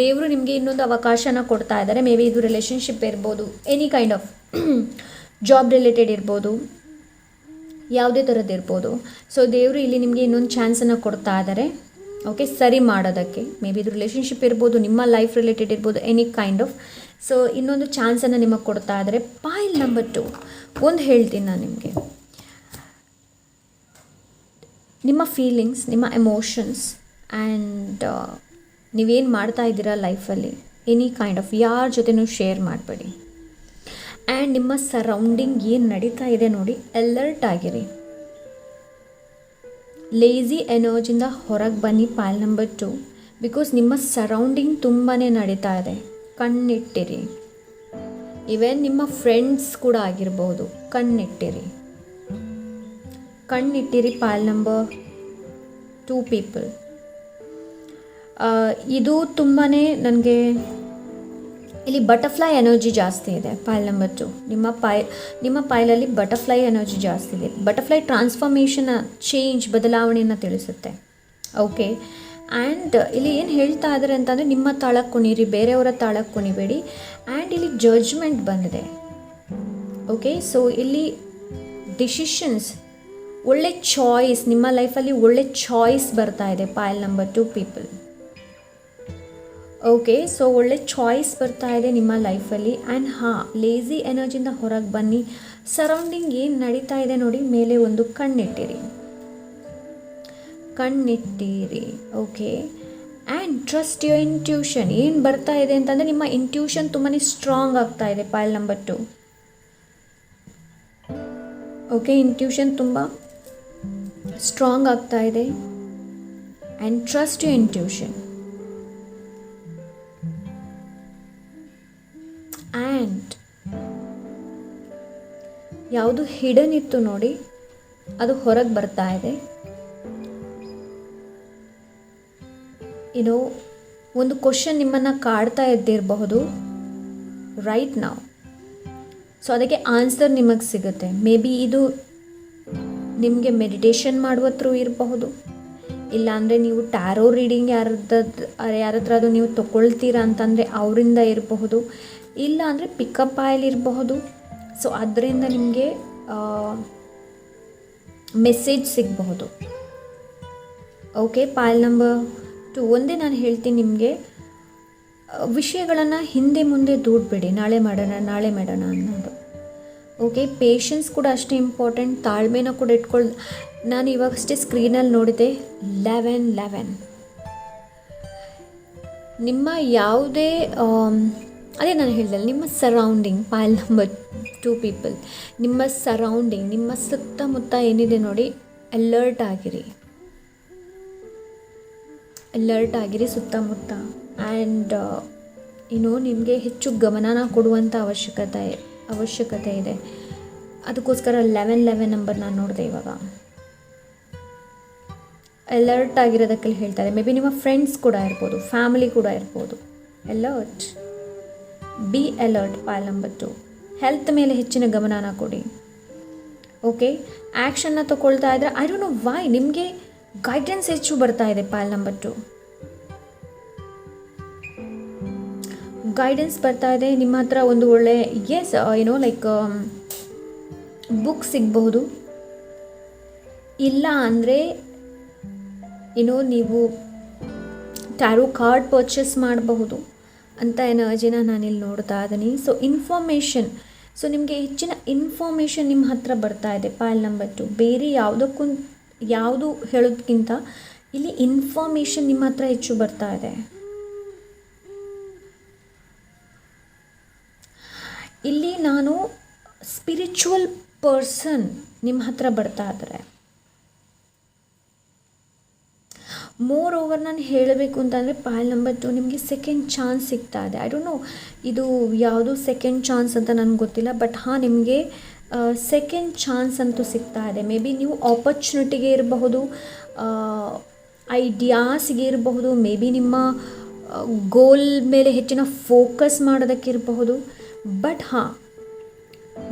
S1: ದೇವರು ನಿಮಗೆ ಇನ್ನೊಂದು ಅವಕಾಶನ ಕೊಡ್ತಾ ಇದ್ದಾರೆ. ಮೇ ಬಿ ಇದು ರಿಲೇಷನ್ಶಿಪ್ ಇರ್ಬೋದು, any kind of job related ಇರ್ಬೋದು, ಯಾವುದೇ ಥರದ್ದು ಇರ್ಬೋದು. ಸೊ ದೇವರು ಇಲ್ಲಿ ನಿಮಗೆ ಇನ್ನೊಂದು ಚಾನ್ಸನ್ನು ಕೊಡ್ತಾ ಇದ್ದಾರೆ. ಓಕೆ, ಸರಿ ಮಾಡೋದಕ್ಕೆ. ಮೇ ಬಿ ಇದು ರಿಲೇಷನ್ಶಿಪ್ ಇರ್ಬೋದು, ನಿಮ್ಮ ಲೈಫ್ ರಿಲೇಟೆಡ್ ಇರ್ಬೋದು, ಎನಿ ಕೈಂಡ್ ಆಫ್. ಸೊ ಇನ್ನೊಂದು ಚಾನ್ಸನ್ನು ನಿಮಗೆ ಕೊಡ್ತಾ ಇದ್ದಾರೆ. ಪಾಲ್ ನಂಬರ್ 2 ಒಂದು ಹೇಳ್ತೀನಿ ನಾನು ನಿಮಗೆ, ನಿಮ್ಮ ಫೀಲಿಂಗ್ಸ್, ನಿಮ್ಮ ಎಮೋಷನ್ಸ್ ಆ್ಯಂಡ್ ನೀವೇನು ಮಾಡ್ತಾ ಇದ್ದೀರಾ ಲೈಫಲ್ಲಿ, ಎನಿ ಕೈಂಡ್ ಆಫ್ ಯಾರ ಜೊತೆನೂ ಶೇರ್ ಮಾಡಬೇಡಿ. ಆ್ಯಂಡ್ ನಿಮ್ಮ ಸರೌಂಡಿಂಗ್ ಏನು ನಡೀತಾ ಇದೆ ನೋಡಿ, ಅಲರ್ಟ್ ಆಗಿರಿ. ಲೇಸಿ ಎನರ್ಜಿಯಿಂದ ಹೊರಗೆ ಬನ್ನಿ ಪಾಲ್ ನಂಬರ್ 2. ಬಿಕಾಸ್ ನಿಮ್ಮ ಸರೌಂಡಿಂಗ್ ತುಂಬಾ ನಡೀತಾ ಇದೆ. ಕಣ್ಣಿಟ್ಟಿರಿ. ಈವನ್ ನಿಮ್ಮ ಫ್ರೆಂಡ್ಸ್ ಕೂಡ ಆಗಿರ್ಬೋದು, ಕಣ್ಣಿಟ್ಟಿರಿ ಪಾಲ್ ನಂಬರ್ 2 ಪೀಪಲ್. ಇದು ತುಂಬಾ ನನಗೆ ಇಲ್ಲಿ ಬಟರ್ಫ್ಲೈ ಎನರ್ಜಿ ಜಾಸ್ತಿ ಇದೆ. ಪಾಲ್ ನಂಬರ್ 2 ನಿಮ್ಮ ಪಾಯಲಲ್ಲಿ ಬಟರ್ಫ್ಲೈ ಎನರ್ಜಿ ಜಾಸ್ತಿ ಇದೆ. ಬಟರ್ಫ್ಲೈ ಟ್ರಾನ್ಸ್ಫಾರ್ಮೇಷನ್, ಚೇಂಜ್, ಬದಲಾವಣೆಯನ್ನು ತಿಳಿಸುತ್ತೆ. ಓಕೆ, ಆ್ಯಂಡ್ ಇಲ್ಲಿ ಏನು ಹೇಳ್ತಾ ಇದ್ದಾರೆ ಅಂತಂದರೆ ನಿಮ್ಮ ತಾಳಕ್ಕೆ ಕುಣೀರಿ, ಬೇರೆಯವರ ತಾಳಕ್ಕೆ ಕುಣಿಬೇಡಿ. ಆ್ಯಂಡ್ ಇಲ್ಲಿ ಜಡ್ಜ್ಮೆಂಟ್ ಬಂದಿದೆ. ಓಕೆ, ಸೊ ಇಲ್ಲಿ ಡಿಸಿಷನ್ಸ್, ಒಳ್ಳೆ ಚಾಯ್ಸ್, ನಿಮ್ಮ ಲೈಫಲ್ಲಿ ಒಳ್ಳೆ ಚಾಯ್ಸ್ ಬರ್ತಾ ಇದೆ ಪಾಲ್ ನಂಬರ್ 2 ಪೀಪಲ್. ಓಕೆ, ಸೊ ಒಳ್ಳೆ ಚಾಯ್ಸ್ ಬರ್ತಾ ಇದೆ ನಿಮ್ಮ ಲೈಫಲ್ಲಿ. ಆ್ಯಂಡ್ ಲೇಸಿ ಎನರ್ಜಿಯಿಂದ ಹೊರಗೆ ಬನ್ನಿ. ಸರೌಂಡಿಂಗ್ ಏನು ನಡೀತಾ ಇದೆ ನೋಡಿ, ಮೇಲೆ ಒಂದು ಕಣ್ಣಿಟ್ಟಿರಿ. Okay, and trust your intuition. ಏನು ಬರ್ತಾ ಇದೆ ಅಂತಂದರೆ ನಿಮ್ಮ ಇಂಟ್ಯೂಷನ್ ತುಂಬಾ ಸ್ಟ್ರಾಂಗ್ ಆಗ್ತಾ ಇದೆ ಪಾಲ್ ನಂಬರ್ 2. ಓಕೆ, ಇಂಟ್ಯೂಷನ್ ತುಂಬ ಸ್ಟ್ರಾಂಗ್ ಆಗ್ತಾ ಇದೆ. And trust your intuition. And ಯಾವುದು ಹಿಡನ್ ಇತ್ತು ನೋಡಿ, ಅದು ಹೊರಗೆ ಬರ್ತಾ ಇದೆ. ಏನೋ ಒಂದು ಕ್ವಶನ್ ನಿಮ್ಮನ್ನು ಕಾಡ್ತಾ ಇದ್ದಿರಬಹುದು ರೈಟ್ ನಾವು. ಸೊ ಅದಕ್ಕೆ ಆನ್ಸರ್ ನಿಮಗೆ ಸಿಗುತ್ತೆ. ಮೇ ಬಿ ಇದು ನಿಮಗೆ ಮೆಡಿಟೇಷನ್ ಮಾಡುವ ಥ್ರೂ ಇರಬಹುದು, ಇಲ್ಲಾಂದರೆ ನೀವು ಟ್ಯಾರೋ ರೀಡಿಂಗ್ ಯಾರ ಹತ್ರ ಅದು ನೀವು ತೊಗೊಳ್ತೀರಾ ಅಂತಂದರೆ ಅವರಿಂದ ಇರಬಹುದು, ಇಲ್ಲ ಅಂದರೆ ಪಿಕಪ್ ಆಯಿಲ್ ಇರಬಹುದು. ಸೊ ಅದರಿಂದ ನಿಮಗೆ ಮೆಸೇಜ್ ಸಿಗಬಹುದು. ಓಕೆ, ಪಾಯಲ್ ನಂಬರ್ 2 ಒಂದೇ ನಾನು ಹೇಳ್ತೀನಿ ನಿಮಗೆ, ವಿಷಯಗಳನ್ನು ಹಿಂದೆ ಮುಂದೆ ದೂಡಬೇಡಿ, ನಾಳೆ ಮಾಡೋಣ ಅನ್ನೋದು. ಓಕೆ, ಪೇಷನ್ಸ್ ಕೂಡ ಅಷ್ಟೇ ಇಂಪಾರ್ಟೆಂಟ್, ತಾಳ್ಮೆನ ಕೂಡ ನಾನು ಇವಾಗಷ್ಟೇ ಸ್ಕ್ರೀನಲ್ಲಿ ನೋಡಿದೆ 11 ನಿಮ್ಮ ಯಾವುದೇ ಅದೇ ನಾನು ಹೇಳಿದೆ, ನಿಮ್ಮ ಸರೌಂಡಿಂಗ್ ಪಾಯಲ್ ನಂಬರ್ 2 ಪೀಪಲ್, ನಿಮ್ಮ ಸರೌಂಡಿಂಗ್, ನಿಮ್ಮ ಸುತ್ತಮುತ್ತ ಏನಿದೆ ನೋಡಿ, ಅಲರ್ಟ್ ಆಗಿರಿ ಸುತ್ತಮುತ್ತ. ಆ್ಯಂಡ್ ನಿಮಗೆ ಹೆಚ್ಚು ಗಮನನ ಕೊಡುವಂಥ ಅವಶ್ಯಕತೆ ಇದೆ. ಅದಕ್ಕೋಸ್ಕರ 11 ನಂಬರ್ ನಾನು ನೋಡಿದೆ ಇವಾಗ. ಅಲರ್ಟ್ ಆಗಿರೋದಕ್ಕೆ ಹೇಳ್ತಾರೆ. ಮೇ ಬಿ ನಿಮ್ಮ ಫ್ರೆಂಡ್ಸ್ ಕೂಡ ಇರ್ಬೋದು, ಫ್ಯಾಮಿಲಿ ಕೂಡ ಇರ್ಬೋದು. Alert, be alert. Payal number 2, health ಮೇಲೆ ಹೆಚ್ಚಿನ ಗಮನನ ಕೊಡಿ. ಓಕೆ, ಆ್ಯಕ್ಷನ್ನ ತಗೊಳ್ತಾ ಇದ್ದರೆ ಐ ಡೋಂಟ್ ನೋ ವೈ ನಿಮಗೆ ಗೈಡೆನ್ಸ್ ಹೆಚ್ಚು ಬರ್ತಾ ಇದೆ. ಪಾಯಲ್ ನಂಬರ್ 2 ಗೈಡೆನ್ಸ್ ಬರ್ತಾ ಇದೆ. ನಿಮ್ಮ ಹತ್ರ ಒಂದು ಒಳ್ಳೆ ಲೈಕ್ ಬುಕ್ ಸಿಗಬಹುದು, ಇಲ್ಲ ಅಂದರೆ ನೀವು ಟ್ಯಾರೋ ಕಾರ್ಡ್ ಪರ್ಚೇಸ್ ಮಾಡಬಹುದು ಅಂತ ಎನರ್ಜಿನ ನಾನಿಲ್ಲಿ ನೋಡ್ತಾ ಇದ್ದೀನಿ. ಸೊ ಇನ್ಫಾರ್ಮೇಷನ್, ಸೊ ನಿಮಗೆ ಹೆಚ್ಚಿನ ಇನ್ಫಾರ್ಮೇಷನ್ ನಿಮ್ಮ ಹತ್ರ ಬರ್ತಾ ಇದೆ. ಪಾಯಲ್ ನಂಬರ್ 2 ಬೇರೆ ಯಾವುದು ಹೇಳೋದಕ್ಕಿಂತ ಇಲ್ಲಿ ಇನ್ಫಾರ್ಮೇಷನ್ ನಿಮ್ಮ ಹತ್ರ ಹೆಚ್ಚು ಬರ್ತಾ ಇದೆ. ಇಲ್ಲಿ ನಾನು ಸ್ಪಿರಿಚುವಲ್ ಪರ್ಸನ್ ನಿಮ್ಮ ಹತ್ರ ಬರ್ತಾ ಇದ್ದಾರೆ. ಮೋರ್ ಓವರ್ ನಾನು ಹೇಳಬೇಕು ಅಂತಂದರೆ ಪಾಯಲ್ ನಂಬರ್ 2 ನಿಮಗೆ ಸೆಕೆಂಡ್ ಚಾನ್ಸ್ ಸಿಗ್ತಾ ಇದೆ. ಐ ಡೋಂಟ್ ನೋ ಇದು ಯಾವುದು ಸೆಕೆಂಡ್ ಚಾನ್ಸ್ ಅಂತ ನನಗೆ ಗೊತ್ತಿಲ್ಲ, ಬಟ್ ನಿಮಗೆ ಸೆಕೆಂಡ್ ಚಾನ್ಸ್ ಅಂತೂ ಸಿಗ್ತಾ ಇದೆ. ಮೇ ಬಿ ನೀವು ಆಪರ್ಚುನಿಟಿಗೆ ಇರಬಹುದು, ಐಡಿಯಾಸ್ಗೆ ಇರಬಹುದು, ಮೇ ಬಿ ನಿಮ್ಮ ಗೋಲ್ ಮೇಲೆ ಹೆಚ್ಚಿನ ಫೋಕಸ್ ಮಾಡೋದಕ್ಕೆ ಇರಬಹುದು. ಬಟ್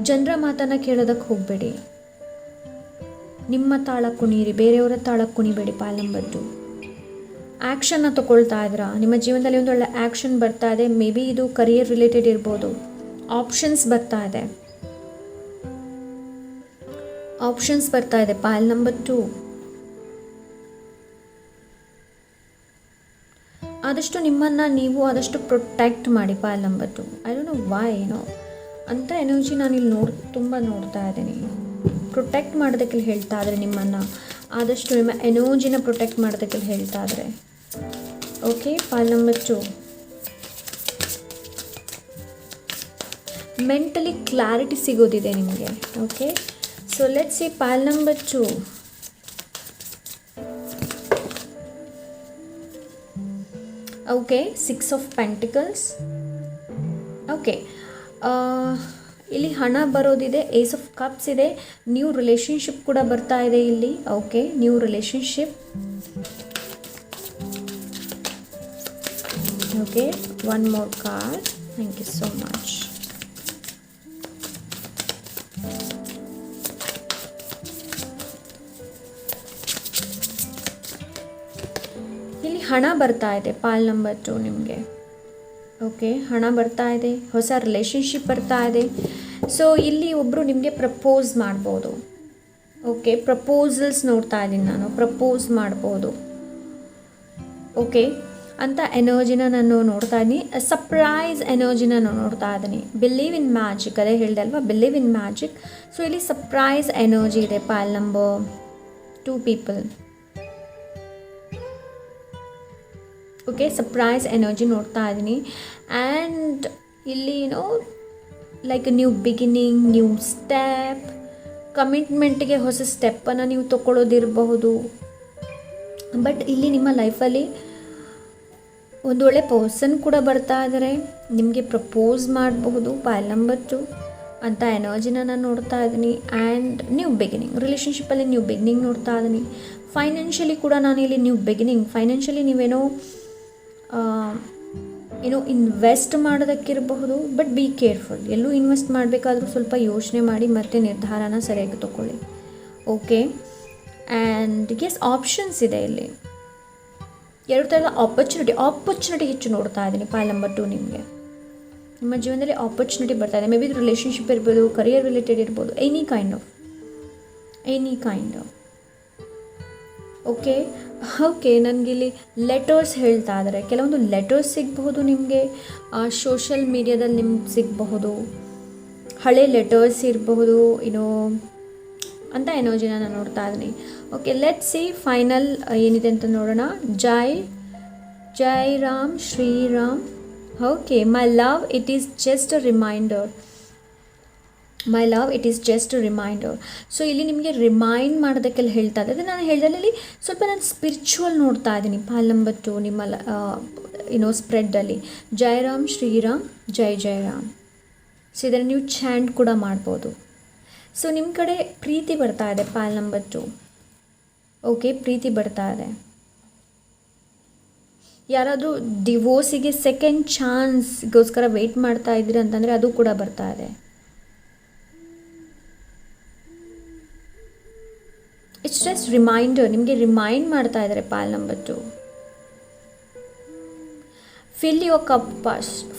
S1: ಜನರ ಮಾತನ್ನು ಕೇಳೋದಕ್ಕೆ ಹೋಗಬೇಡಿ, ನಿಮ್ಮ ತಾಳಕ್ಕೆ ಕುಣಿಯಿರಿ, ಬೇರೆಯವರ ತಾಳಕ್ಕೆ ಕುಣಿಬೇಡಿ. ಪಾಯಲ್ ನಂಬರ್ 2 ಆ್ಯಕ್ಷನ್ನ ತಗೊಳ್ತಾ ಇದ್ದೀರಾ, ನಿಮ್ಮ ಜೀವನದಲ್ಲಿ ಒಂದು ಒಳ್ಳೆ ಆ್ಯಕ್ಷನ್ ಬರ್ತಾ ಇದೆ. ಮೇ ಬಿ ಇದು ಕರಿಯರ್ ರಿಲೇಟೆಡ್ ಇರ್ಬೋದು. ಆಪ್ಷನ್ಸ್ ಬರ್ತಾ ಇದೆ ಪಾಯಲ್ ನಂಬರ್ 2. ಆದಷ್ಟು ನಿಮ್ಮನ್ನು ನೀವು ಆದಷ್ಟು ಪ್ರೊಟೆಕ್ಟ್ ಮಾಡಿ. Payal number 2 I don't know Y ಅಂತ ಎನರ್ಜಿ ನಾನಿಲ್ಲಿ ತುಂಬ ನೋಡ್ತಾ ಇದ್ದೀನಿ. ಪ್ರೊಟೆಕ್ಟ್ ಮಾಡೋದಕ್ಕೆ ಹೇಳ್ತಾ ಇದ್ದಾರೆ ನಿಮ್ಮನ್ನು, ಆದಷ್ಟು ನಿಮ್ಮ ಎನರ್ಜಿನ ಪ್ರೊಟೆಕ್ಟ್ ಮಾಡೋದಕ್ಕೆ ಹೇಳ್ತಾ ಇದ್ದಾರೆ. Okay, pile number 2 mentally clarity ಸಿಗೋದಿದೆ ನಿಮಗೆ. Okay, so let's see pile number 2. Okay, 6 of pentacles. Okay, ಇಲ್ಲಿ ಹಣ ಬರೋದಿದೆ. ಏಸ್ ಆಫ್ ಕಪ್ಸ್ ಇದೆ. ನ್ಯೂ ರಿಲೇಷನ್ಶಿಪ್ ಕೂಡ ಬರ್ತಾ ಇದೆ ಇಲ್ಲಿ. Okay, new relationship. Okay, one more card. Thank you so much. ಇಲ್ಲಿ ಹಣ ಬರ್ತಾ ಇದೆ ಪಾಯಲ್ ನಂಬರ್ 2 ನಿಮಗೆ. ಓಕೆ, ಹಣ ಬರ್ತಾ ಇದೆ, ಹೊಸ ರಿಲೇಷನ್ಶಿಪ್ ಬರ್ತಾ ಇದೆ. ಸೊ ಇಲ್ಲಿ ಒಬ್ಬರು ನಿಮಗೆ ಪ್ರಪೋಸ್ ಮಾಡ್ಬೋದು. ಓಕೆ, ಪ್ರಪೋಸಲ್ಸ್ ನೋಡ್ತಾ ಇದ್ದೀನಿ ನಾನು, ಪ್ರಪೋಸ್ ಮಾಡ್ಬೋದು. ಓಕೆ ಅಂತ ಎನರ್ಜಿನ ನಾನು ನೋಡ್ತಾ ಇದ್ದೀನಿ. ಸರ್ಪ್ರೈಸ್ ಎನರ್ಜಿನ ನಾನು ನೋಡ್ತಾ ಇದ್ದೀನಿ. ಬಿಲೀವ್ ಇನ್ ಮ್ಯಾಜಿಕ್, ಅದೇ ಹೇಳಿದೆ ಅಲ್ವಾ, ಬಿಲೀವ್ ಇನ್ ಮ್ಯಾಜಿಕ್. ಸೊ ಇಲ್ಲಿ ಸರ್ಪ್ರೈಸ್ ಎನರ್ಜಿ ಇದೆ pile number 2 people. Okay, surprise energy ನೋಡ್ತಾ ಇದ್ದೀನಿ. ಆ್ಯಂಡ್ ಇಲ್ಲಿ like new beginning, new step, ಕಮಿಟ್ಮೆಂಟ್ಗೆ ಹೊಸ ಸ್ಟೆಪ್ಪನ್ನು ನೀವು ತೊಗೊಳ್ಳೋದಿರಬಹುದು. ಬಟ್ ಇಲ್ಲಿ ನಿಮ್ಮ ಲೈಫಲ್ಲಿ ಒಂದು ಒಳ್ಳೆ ಪರ್ಸನ್ ಕೂಡ ಬರ್ತಾ ಇದ್ದಾರೆ, ನಿಮಗೆ ಪ್ರಪೋಸ್ ಮಾಡಬಹುದು. ಪಾಯಲ್ ನಂಬರ್ 2 ಅಂತ ಎನರ್ಜಿನ ನಾನು ನೋಡ್ತಾ ಇದ್ದೀನಿ. ಆ್ಯಂಡ್ ನ್ಯೂ ಬಿಗಿನಿಂಗ್, ರಿಲೇಷನ್ಶಿಪ್ಪಲ್ಲಿ ನ್ಯೂ ಬಿಗಿನಿಂಗ್ ನೋಡ್ತಾ ಇದ್ದೀನಿ. ಫೈನಾನ್ಷಿಯಲಿ ಕೂಡ ನಾನಿಲ್ಲಿ ನ್ಯೂ ಬಿಗಿನಿಂಗ್, ಫೈನಾನ್ಷಿಯಲಿ ನೀವೇನೋ ಇನ್ವೆಸ್ಟ್ ಮಾಡೋದಕ್ಕಿರಬಹುದು, ಬಟ್ ಬಿ ಕೇರ್ಫುಲ್. ಎಲ್ಲೂ ಇನ್ವೆಸ್ಟ್ ಮಾಡಬೇಕಾದ್ರೂ ಸ್ವಲ್ಪ ಯೋಚನೆ ಮಾಡಿ ಮತ್ತೆ ನಿರ್ಧಾರನ ಸರಿಯಾಗಿ ತಗೊಳ್ಳಿ. ಓಕೆ, ಆ್ಯಂಡ್ ಎಸ್ ಆಪ್ಷನ್ಸ್ ಇದೆ ಇಲ್ಲಿ. ಎರಡು ಥರದ ಆಪರ್ಚುನಿಟಿ ಹೆಚ್ಚು ನೋಡ್ತಾ ಇದ್ದೀನಿ. ಪಾಲ್ ನಂಬರ್ 2 ನಿಮಗೆ ನಿಮ್ಮ ಜೀವನದಲ್ಲಿ ಆಪರ್ಚುನಿಟಿ ಬರ್ತಾ ಇದೆ. ಮೇ ಬಿ ರಿಲೇಷನ್ಶಿಪ್ ಇರ್ಬೋದು, ಕರಿಯರ್ ರಿಲೇಟೆಡ್ ಇರ್ಬೋದು, ಎನಿ ಕೈಂಡ್ ಆಫ್ ಓಕೆ. ನನಗಿಲ್ಲಿ ಲೆಟರ್ಸ್ ಹೇಳ್ತಾ ಇದ್ದಾರೆ. ಕೆಲವೊಂದು ಲೆಟರ್ಸ್ ಸಿಗಬಹುದು ನಿಮಗೆ, ಸೋಷಲ್ ಮೀಡಿಯಾದಲ್ಲಿ ನಿಮ್ಗೆ ಸಿಗಬಹುದು, ಹಳೆ ಲೆಟರ್ಸ್ ಇರಬಹುದು, ಅಂತ ಎನರ್ಜಿನ ನಾನು ನೋಡ್ತಾ ಇದ್ದೀನಿ. ಓಕೆ, ಲೆಟ್ಸ್ ಸಿ ಫೈನಲ್ ಏನಿದೆ ಅಂತ ನೋಡೋಣ. ಜೈ Ram Shriram. Okay, my love it is just a reminder. So ಇಲ್ಲಿ ನಿಮಗೆ ರಿಮೈಂಡ್ ಮಾಡೋದಕ್ಕೆಲ್ಲ ಹೇಳ್ತಾ ಇದ್ದೆ. ನಾನು ಹೇಳ್ದಲ್ಲಿ ಸ್ವಲ್ಪ ನಾನು ಸ್ಪಿರಿಚುವಲ್ ನೋಡ್ತಾ ಇದ್ದೀನಿ. ಪಾಲ್ ನಂಬರ್ 2 ನಿಮ್ಮ ಸ್ಪ್ರೆಡ್ಡಲ್ಲಿ ಜೈ ರಾಮ್ ಶ್ರೀರಾಮ್, ಜೈ ರಾಮ್. ಸೊ ಇದನ್ನು ನೀವು ಚಾಂಟ್ ಕೂಡ ಮಾಡ್ಬೋದು. ಸೊ ನಿಮ್ಮ ಕಡೆ ಪ್ರೀತಿ ಬರ್ತಾ ಇದೆ ಪಾಲ್ ನಂಬರ್ 2. ಓಕೆ, ಪ್ರೀತಿ ಬರ್ತಾ ಇದೆ. ಯಾರಾದರೂ ಡಿವೋರ್ಸಿಗೆ ಸೆಕೆಂಡ್ ಚಾನ್ಸ್ಗೋಸ್ಕರ ವೆಯ್ಟ್ ಮಾಡ್ತಾ ಇದ್ದೀರಿ ಅಂತಂದರೆ ಅದು ಕೂಡ ಬರ್ತಾ ಇದೆ. ಇಟ್ಸ್ ಜಸ್ಟ್ ರಿಮೈಂಡರ್, ನಿಮಗೆ ರಿಮೈಂಡ್ ಮಾಡ್ತಾ ಇದ್ದಾರೆ ಪಾಲ್ number 2. Fill your cup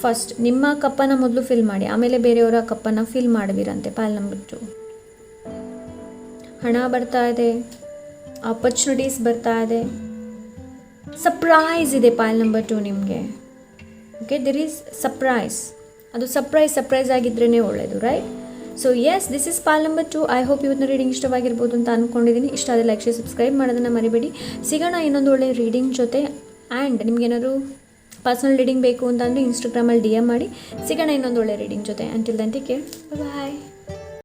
S1: first. ನಿಮ್ಮ ಕಪ್ಪನ್ನು ಮೊದಲು ಫಿಲ್ ಮಾಡಿ, ಆಮೇಲೆ ಬೇರೆಯವರ ಕಪ್ಪನ್ನು ಫಿಲ್ ಮಾಡುವಿರಂತೆ ಪಾಲ್ ನಂಬರ್ 2. ಹಣ ಬರ್ತಾ ಇದೆ, ಆಪರ್ಚುನಿಟೀಸ್ ಬರ್ತಾ ಇದೆ, ಸರ್ಪ್ರೈಸ್ ಇದೆ ಪಾಲ್ ನಂಬರ್ 2 ನಿಮಗೆ. Okay, there is surprise. ಅದು ಸರ್ಪ್ರೈಸ್ ಆಗಿದ್ರೇ ಒಳ್ಳೆಯದು, right? So yes, this is ಪಾಲ್ ನಂಬರ್ 2. ಐ ಹೋಪ್ ಇವತ್ತಿನ ರೀಡಿಂಗ್ ಇಷ್ಟವಾಗಿರ್ಬೋದು ಅಂತ ಅಂದ್ಕೊಂಡಿದ್ದೀನಿ. ಇಷ್ಟ ಆದರೆ ಲೈಕ್, ಶೇರ್, ಸಬ್ಸ್ಕ್ರೈಬ್ ಮಾಡೋದನ್ನು ಮರಿಬೇಡಿ. ಸಿಗೋಣ ಇನ್ನೊಂದು ಒಳ್ಳೆ ರೀಡಿಂಗ್ ಜೊತೆ. ಆ್ಯಂಡ್ ನಿಮ್ಗೇನಾದ್ರು ಪರ್ಸನಲ್ ರೀಡಿಂಗ್ ಬೇಕು ಅಂತಂದರೆ ಇನ್ಸ್ಟಾಗ್ರಾಮಲ್ಲಿ DM ಮಾಡಿ. ಸಿಗೋಣ ಇನ್ನೊಂದು ಒಳ್ಳೆ ರೀಡಿಂಗ್ ಜೊತೆ. ಅಂಟಿಲ್ ದೆನ್ ಟೇಕ್ ಕೇರ್, ಬಾಯ್.